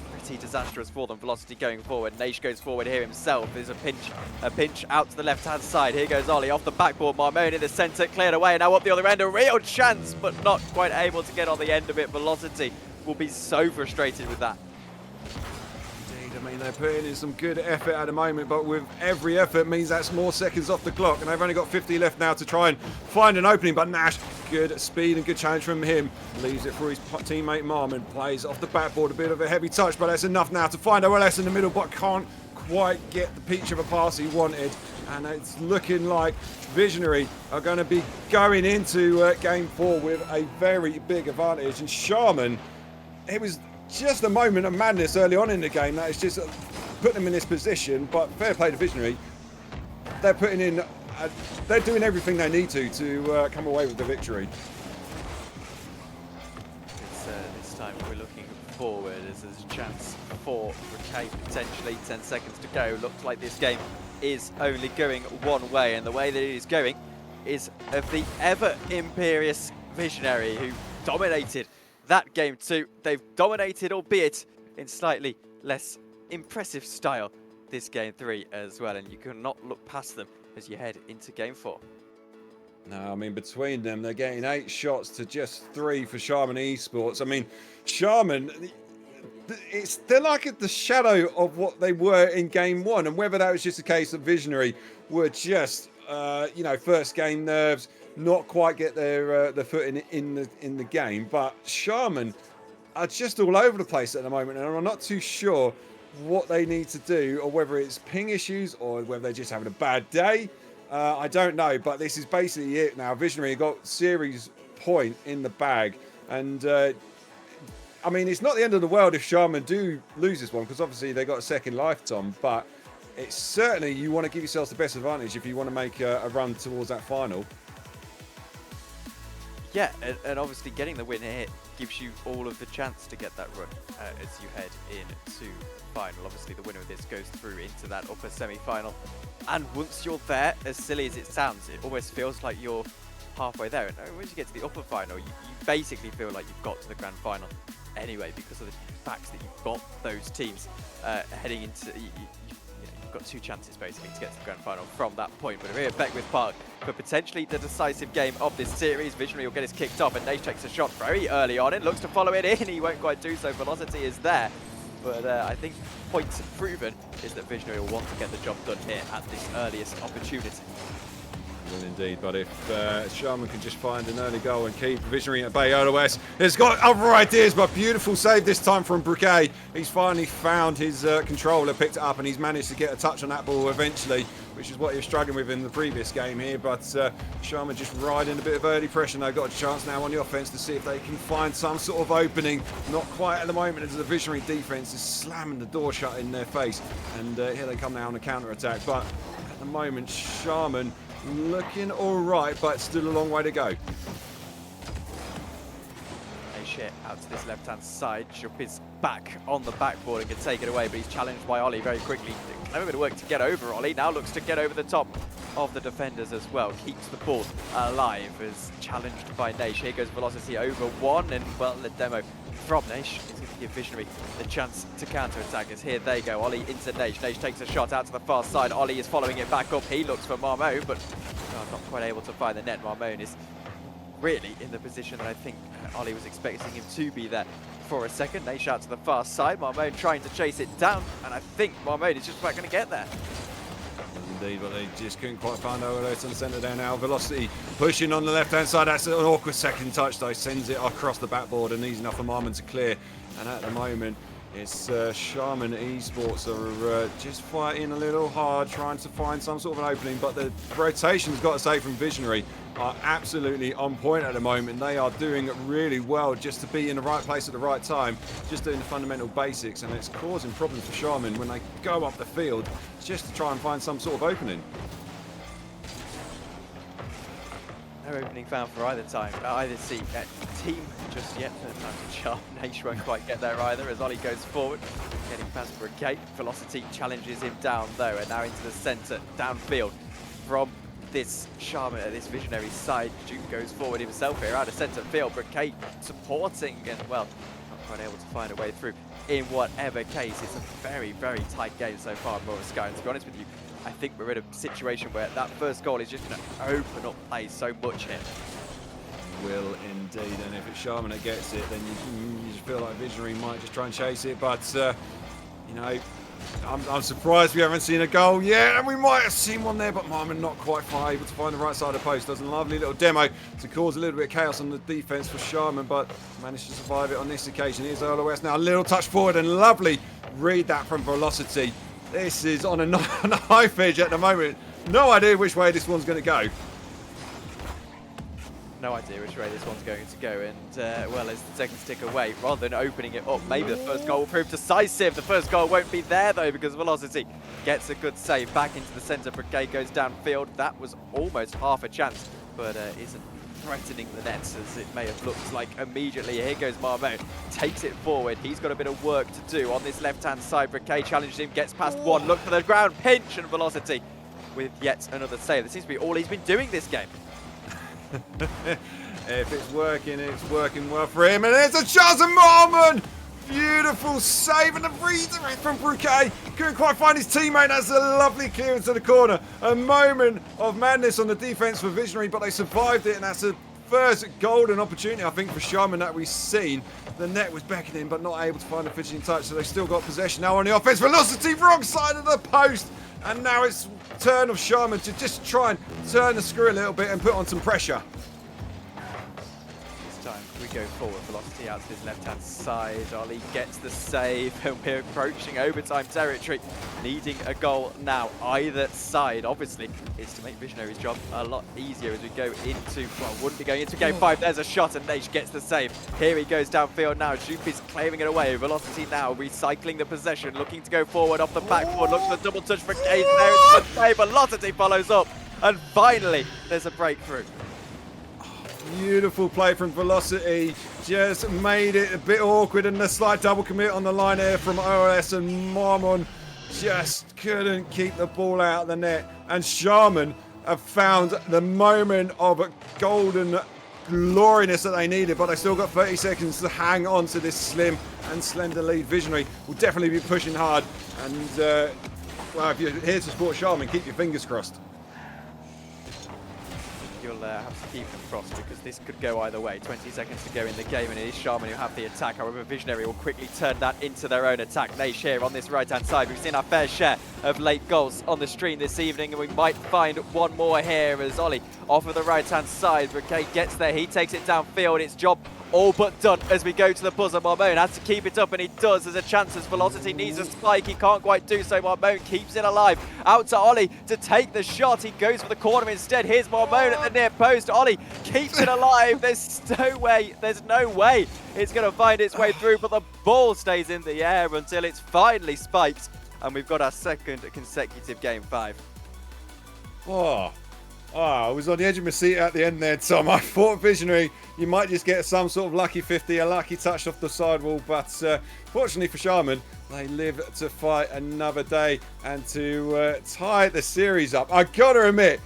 pretty disastrous for them. Velocity going forward. Naish goes forward here himself. There's a pinch out to the left-hand side. Here goes Ollie off the backboard. Marmon in the centre, cleared away. Now up the other end, a real chance, but not quite able to get on the end of it. Velocity will be so frustrated with that. I mean, they're putting in some good effort at the moment, but with every effort means that's more seconds off the clock, and they've only got 50 left now to try and find an opening. But Nash, good speed and good challenge from him, leaves it for his teammate Marmon, plays off the backboard, a bit of a heavy touch, but that's enough now to find OLS in the middle, but can't quite get the peach of a pass he wanted. And it's looking like Visionary are going to be going into game 4 with a very big advantage. And Sharman, it was just a moment of madness early on in the game that is just put them in this position, but fair play to Visionary. They're putting in, they're doing everything they need to come away with the victory. This time we're looking forward as there's a chance for Briquet potentially. 10 seconds to go. Looks like this game is only going one way, and the way that it is going is of the ever imperious Visionary, who dominated that game 2. They've dominated, albeit in slightly less impressive style, this game 3 as well, and you cannot look past them as you head into game 4. No, I mean, between them, they're getting 8 shots to just 3 for Sharman Esports. I mean, Sharman, they're like at the shadow of what they were in game 1, and whether that was just a case of Visionary were just, you know, first game nerves, not quite get their foot in the game, but Sharman are just all over the place at the moment, and I'm not too sure what they need to do, or whether it's ping issues or whether they're just having a bad day. I don't know, but this is basically it now. Visionary got series point in the bag, and I mean, it's not the end of the world if Sharman do lose this one, because obviously they got a second life, Tom, but it's certainly, you want to give yourselves the best advantage if you want to make a run towards that final. Yeah, and obviously getting the win here gives you all of the chance to get that run as you head into final. Obviously the winner of this goes through into that upper semi-final, and once you're there, as silly as it sounds, it almost feels like you're halfway there, and once you get to the upper final, you basically feel like you've got to the grand final anyway, because of the fact that you've got those teams heading into, you've got 2 chances basically to get to the grand final from that point. But we're here back with Park for potentially the decisive game of this series. Visionary will get his kicked off, and Naish takes a shot very early on and looks to follow it in. He won't quite do so. Velocity is there, but I think points proven is that Visionary will want to get the job done here at this earliest opportunity. Will indeed, but if Sharman can just find an early goal and keep Visionary at bay, OLS has got other ideas, but beautiful save this time from Briquet. He's finally found his controller, picked it up, and he's managed to get a touch on that ball eventually, which is what he was struggling with in the previous game here. But Sharman just riding a bit of early pressure, and they've got a chance now on the offense to see if they can find some sort of opening. Not quite at the moment, as the Visionary defense is slamming the door shut in their face, and here they come now on a counter-attack. But at the moment, Sharman looking all right, but still a long way to go. Naish out to this left-hand side. Shup is back on the backboard and can take it away, but he's challenged by Ollie very quickly. Clever bit of work to get over Ollie. Now looks to get over the top of the defenders as well. Keeps the ball alive as challenged by Naish. Here goes Velocity over one, and well, the demo from Naish is going to give Visionary the chance to counter-attack as here they go. Ollie into Naish. Naish takes a shot out to the far side. Ollie is following it back up. He looks for Marmo, but Oh, not quite able to find the net. Marmone is really in the position that I think Ollie was expecting him to be there for a second. They shout to the far side. Marmone trying to chase it down, and I think Marmone is just about going to get there. Indeed, but they just couldn't quite find Overload on the centre there now. Velocity pushing on the left-hand side. That's an awkward second touch, though. Sends it across the backboard and easy enough for Marmon to clear. And at the moment, it's Shaman Esports are just fighting a little hard, trying to find some sort of an opening. But the rotations, got to say, from Visionary are absolutely on point at the moment. They are doing really well just to be in the right place at the right time, just doing the fundamental basics, and it's causing problems for Shaman when they go up the field just to try and find some sort of opening. No opening found for either team just yet. Sharp Nation won't quite get there either as Ollie goes forward, getting past Brigade. Velocity challenges him down though, and now into the centre, downfield from this Shaman, this Visionary side. Duke goes forward himself here out of centre field. Brigade supporting, and well, not quite able to find a way through. In whatever case, it's a very, very tight game so far, Morris Sky. And to be honest with you, I think we're in a situation where that first goal is just going to open up play so much here. Will indeed, and if it's Shaman that gets it, then you just feel like Visionary might just try and chase it, but you know, I'm surprised we haven't seen a goal yet, and we might have seen one there, but Marmon not quite able to find the right side of the post. Does a lovely little demo to cause a little bit of chaos on the defence for Shaman, but managed to survive it on this occasion. Here's LOS now, a little touch forward, and lovely read that from Velocity. This is on a knife edge at the moment. No idea which way this one's going to go. No idea which way this one's going to go, and well, as the seconds tick away, rather than opening it up, maybe the first goal will prove decisive. The first goal won't be there though, because Velocity gets a good save back into the centre. Brigade goes downfield. That was almost half a chance, but isn't threatening the nets as it may have looked like immediately. Here goes Marmone, takes it forward. He's got a bit of work to do on this left-hand side. Brigade challenges him, gets past one, look for the ground, pinch, and Velocity with yet another save. This seems to be all he's been doing this game. If it's working well for him, and there's a chance of Marmon! Beautiful save and a redirect from Bouquet. Couldn't quite find his teammate. That's a lovely clearance to the corner. A moment of madness on the defense for Visionary, but they survived it, and that's a first golden opportunity, I think, for Shaman that we've seen. The net was beckoning, but not able to find a finishing touch, so they've still got possession now on the offense. Velocity, wrong side of the post, and now it's turn of Shaman to just try and turn the screw a little bit and put on some pressure. Time we go forward, Velocity out to his left-hand side. Ollie gets the save, and we're approaching overtime territory, needing a goal now. Either side, obviously, is to make Visionary's job a lot easier as we go into, well, wouldn't be going into game 5. There's a shot, and Nage gets the save. Here he goes downfield now. Jupe is claiming it away. Velocity now recycling the possession, looking to go forward off the backboard. Looks for the double touch for Cade. There it's the save. Velocity follows up, and finally, there's a breakthrough. Beautiful play from Velocity, just made it a bit awkward, and the slight double commit on the line there from OS, and Marmon just couldn't keep the ball out of the net. And Shaman have found the moment of golden gloriness that they needed, but they still got 30 seconds to hang on to this slim and slender lead. Visionary will definitely be pushing hard, and well, if you're here to support Shaman, keep your fingers crossed. You'll have to keep them crossed, because this could go either way. 20 seconds to go in the game, and it is Shaman who have the attack. However, Visionary will quickly turn that into their own attack. Naish here on this right-hand side. We've seen our fair share of late goals on the stream this evening, and we might find one more here as Ollie off of the right-hand side. Brigade gets there. He takes it downfield. It's job all but done as we go to the buzzer. Marmone has to keep it up, and he does. There's a chance as Velocity needs a spike. He can't quite do so. Marmone keeps it alive. Out to Ollie to take the shot. He goes for the corner instead. Here's Marmone at the near post. Ollie keeps it alive. There's no way it's going to find its way through, but the ball stays in the air until it's finally spiked, and we've got our second consecutive game 5. I was on the edge of my seat at the end there, Tom. I thought Visionary, you might just get some sort of lucky 50, a lucky touch off the sidewall, but fortunately for Shaman, they live to fight another day and to tie the series up. I gotta admit,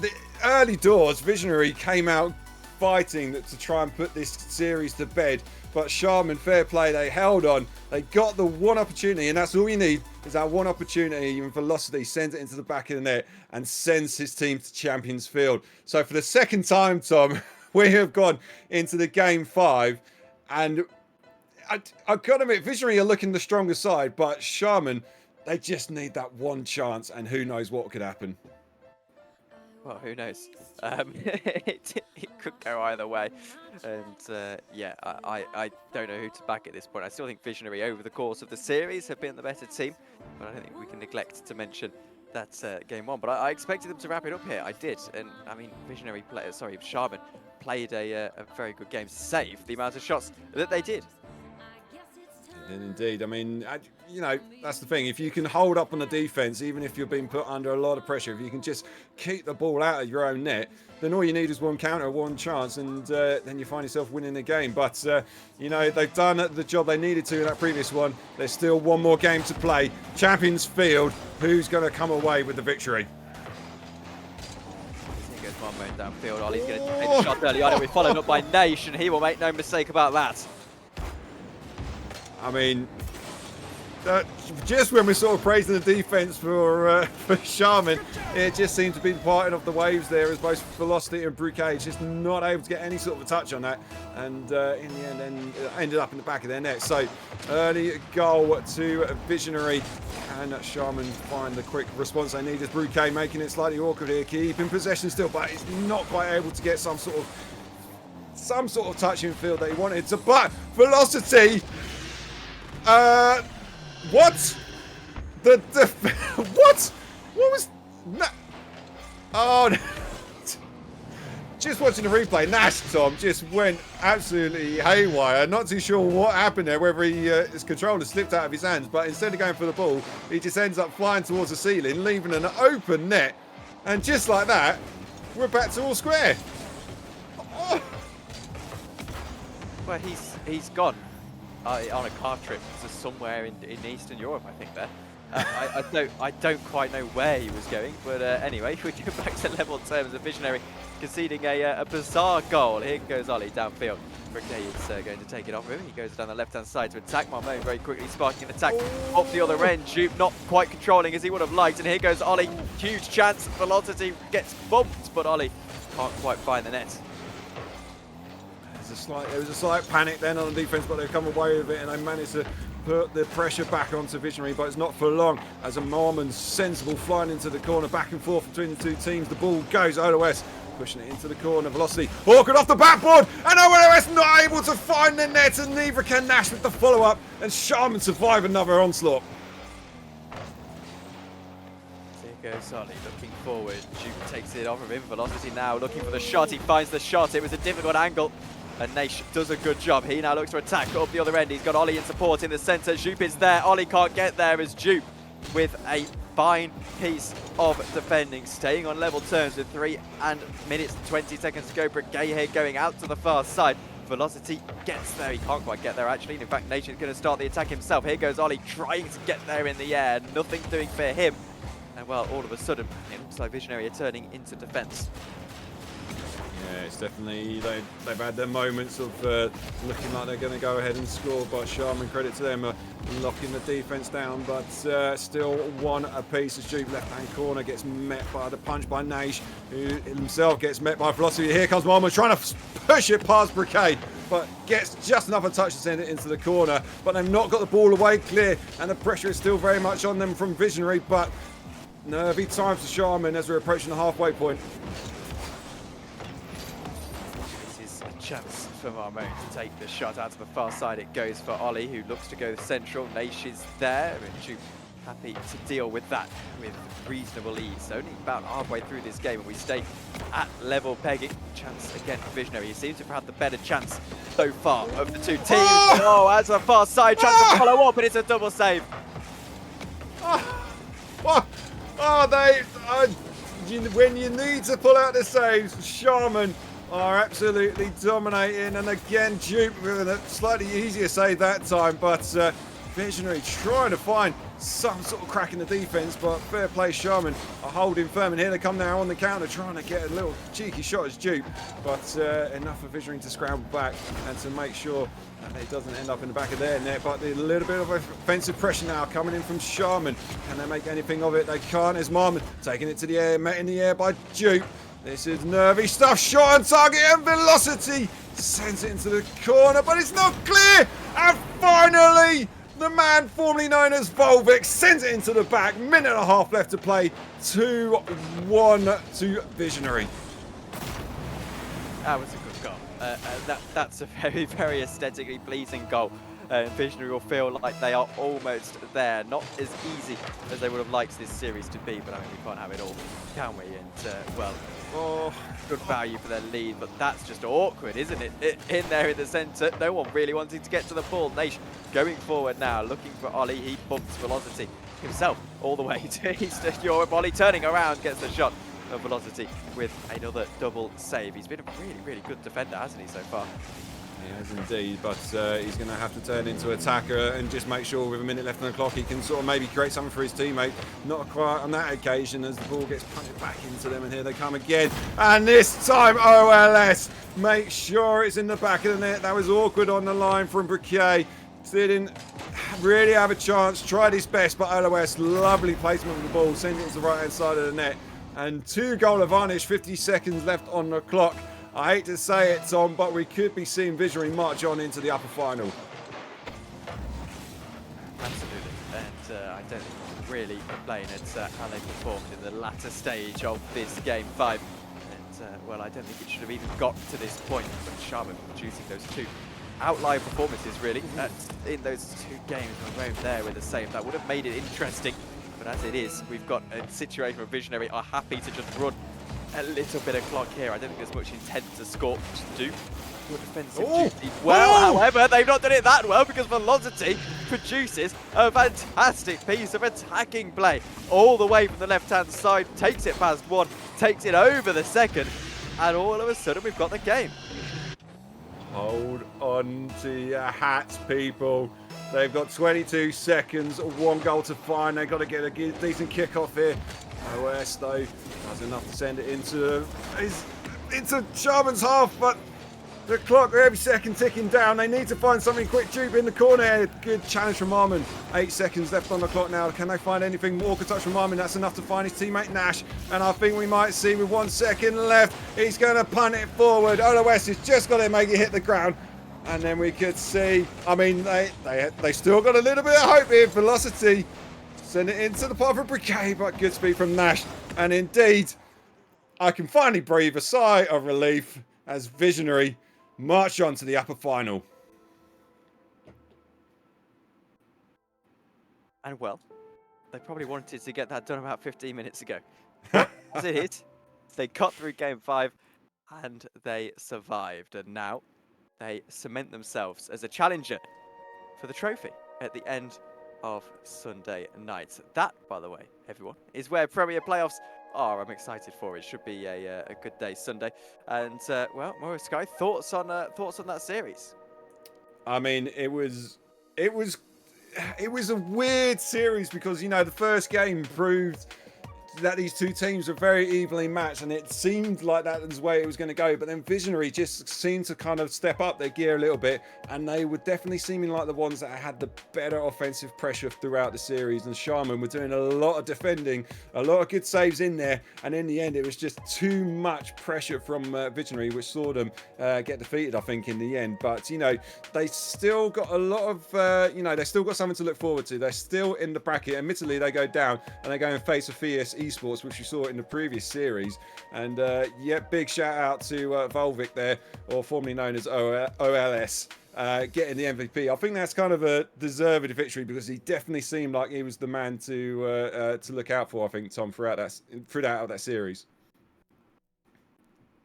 the early doors, Visionary came out fighting to try and put this series to bed. But Shaman, fair play, they held on. They got the one opportunity, and that's all you need, is that one opportunity. And Velocity sends it into the back of the net and sends his team to Champions Field. So for the second time, Tom, we have gone into the game 5. And I've got to admit, Visionary are looking the stronger side, but Shaman, they just need that one chance, and who knows what could happen. Well, who knows? It could go either way. And yeah, I don't know who to back at this point. I still think Visionary over the course of the series have been the better team, but I don't think we can neglect to mention that game 1. But I expected them to wrap it up here. I did. And I mean, Shaman played a very good game to save the amount of shots that they did. And indeed, I mean, you know, that's the thing. If you can hold up on the defense, even if you're being put under a lot of pressure, if you can just keep the ball out of your own net, then all you need is one counter, one chance, and then you find yourself winning the game. But, you know, they've done the job they needed to in that previous one. There's still one more game to play. Champions Field, who's going to come away with the victory? Here goes one man downfield. Ollie's going to take the shot early on. We're followed up by Nation. He will make no mistake about that. I mean, just when we're sort of praising the defense for Shaman, it just seemed to be parting of the waves there, as both Velocity and Bouquet just not able to get any sort of a touch on that, and in the end then ended up in the back of their net. So early goal to Visionary, and Shaman find the quick response they need, as Bouquet making it slightly awkward here, keeping possession still, but he's not quite able to get some sort of touch in field that he wanted to. But Velocity. What? What? What was that? Oh, just watching the replay, Nash, Tom, just went absolutely haywire. Not too sure what happened there, whether his controller slipped out of his hands, but instead of going for the ball, he just ends up flying towards the ceiling, leaving an open net. And just like that, we're back to all square. Oh. Well, he's gone. On a car trip to somewhere in Eastern Europe, I think there. I don't quite know where he was going, but anyway, we go back to level terms of Visionary conceding a bizarre goal. Here goes Ollie downfield. Bouquet is going to take it off him. He goes down the left-hand side to attack. Marmone very quickly sparking an attack off the other end. Jupe not quite controlling as he would have liked, and here goes Ollie. Huge chance. Velocity gets bumped, but Ollie can't quite find the net. There was a slight panic then on the defense, but they've come away with it, and they managed to put the pressure back onto Visionary, but it's not for long, as a Mormon sensible flying into the corner, back and forth between the two teams. The ball goes OS, pushing it into the corner. Velocity awkward off the backboard, and OS not able to find the net, and neither can Nash with the follow-up, and Shaman survive another onslaught. Here goes Ollie looking forward. Juke takes it off of him. Velocity now looking for the shot. He finds the shot. It was a difficult angle. And Naish does a good job. He now looks to attack up the other end. He's got Ollie in support in the centre. Jupe is there. Ollie can't get there as Jupe with a fine piece of defending. Staying on level terms with 3 minutes and 20 seconds to go. Bouquet here going out to the far side. Velocity gets there. He can't quite get there actually. And in fact, Nation's going to start the attack himself. Here goes Ollie trying to get there in the air. Nothing doing for him. And well, all of a sudden, it looks like Visionary are turning into defence. Yeah, it's definitely, they've had their moments of looking like they're going to go ahead and score, but Shaman, credit to them, locking the defence down, but still one apiece as Jupe left-hand corner gets met by the punch by Naish, who himself gets met by Velocity. Here comes Marmon trying to push it past Bouquet, but gets just enough of a touch to send it into the corner, but they've not got the ball away clear, and the pressure is still very much on them from Visionary, but nervy times for Shaman as we're approaching the halfway point. Chance for Marmone to take the shot out to the far side. It goes for Ollie, who looks to go central. Naish is there, and Jupe happy to deal with that with reasonable ease. Only about halfway through this game, and we stay at level pegging. Chance again for Visionary. He seems to have had the better chance so far of the two teams. Oh, as the far side, chance to follow up, and it's a double save. When you need to pull out the saves, Shaman are absolutely dominating, and again Jupe with a slightly easier save that time, but Visionary trying to find some sort of crack in the defense, but fair play, Shaman are holding firm, and here they come now on the counter, trying to get a little cheeky shot as dupe, but enough for Visionary to scramble back and to make sure that it doesn't end up in the back of their net. But a little bit of offensive pressure now coming in from Shaman. Can they make anything of it? They can't. As Marmon taking it to the air, met in the air by dupe. This is nervy stuff. Shot on target, and Velocity sends it into the corner, but it's not clear. And finally, the man formerly known as Volvic sends it into the back. Minute and a half left to play. 2-1 to Visionary. That was a good goal. That's a very, very aesthetically pleasing goal. Visionary will feel like they are almost there. Not as easy as they would have liked this series to be, but I mean, we can't have it all, can we? And, well, good value for their lead, but that's just awkward, isn't it? In there in the centre, no one really wanting to get to the ball. Nation going forward now, looking for Ollie. He bumps Velocity himself all the way to Eastern Europe. Ollie turning around, gets the shot of Velocity with another double save. He's been a really, really good defender, hasn't he, so far? He has indeed, but he's going to have to turn into attacker and just make sure with a minute left on the clock he can sort of maybe create something for his teammate. Not quite on that occasion as the ball gets punted back into them, and here they come again. And this time OLS make sure it's in the back of the net. That was awkward on the line from Briquet. Didn't really have a chance, tried his best, but OLS, lovely placement of the ball, sending it to the right hand side of the net. And 2-goal advantage, 50 seconds left on the clock. I hate to say it, Tom, but we could be seeing Visionary march on into the upper final. Absolutely, and I don't think we can really complain at how they performed in the latter stage of this Game 5. And, well, I don't think it should have even got to this point, but Shaman producing those two outlier performances, really, in those two games in a row there with a save. That would have made it interesting, but as it is, we've got a situation where Visionary are happy to just run a little bit of clock here. I don't think there's much intent to score. Just do good defensive duty. Well, however, they've not done it that well because Velocity produces a fantastic piece of attacking play all the way from the left-hand side, takes it past one, takes it over the second, and all of a sudden we've got the game. Hold on to your hats, people. They've got 22 seconds, 1 goal to find. They've got to get a decent kick-off here. OS, though, does enough to send it into Shaman's half, but the clock every second ticking down. They need to find something quick. Dupe in the corner. Good challenge from Armin. 8 seconds left on the clock now. Can they find anything more? Good touch from Armin. That's enough to find his teammate Nash. And I think we might see with 1 second left, he's going to punt it forward. OS has just got to make it hit the ground. And then we could see, I mean, they still got a little bit of hope here. Velocity send it into the path of Briquet, but good speed from Nash. And indeed, I can finally breathe a sigh of relief as Visionary march on to the upper final. And well, they probably wanted to get that done about 15 minutes ago. As it is, they got through Game 5 and they survived. And now they cement themselves as a challenger for the trophy at the end of Sunday night. That, by the way, everyone, is where Premier Playoffs are. I'm excited for it. Should be a good day Sunday. And well, Maurice Sky, thoughts on that series? I mean, it was a weird series because, you know, the first game proved that these two teams were very evenly matched, and it seemed like that was the way it was going to go. But then Visionary just seemed to kind of step up their gear a little bit, and they were definitely seeming like the ones that had the better offensive pressure throughout the series. And Shaman were doing a lot of defending, a lot of good saves in there, and in the end it was just too much pressure from Visionary, which saw them get defeated, I think, in the end. But, you know, they still got a lot of, you know, they still got something to look forward to. They're still in the bracket. Admittedly, they go down and they go and face a fierce Esports, which we saw in the previous series. And yeah, big shout out to Volvic there, or formerly known as OLS, getting the MVP. I think that's kind of a deserved victory because he definitely seemed like he was the man to look out for, I think, Tom, throughout that series.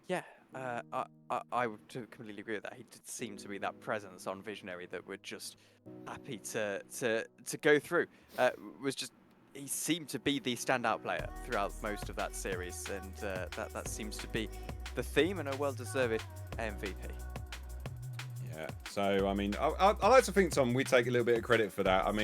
Yeah, I would completely agree with that. He did seem to be that presence on Visionary that were just happy to go through. He seemed to be the standout player throughout most of that series, and that seems to be the theme, and a well-deserved MVP. Yeah, so I mean, I like to think, Tom, we take a little bit of credit for that. I mean,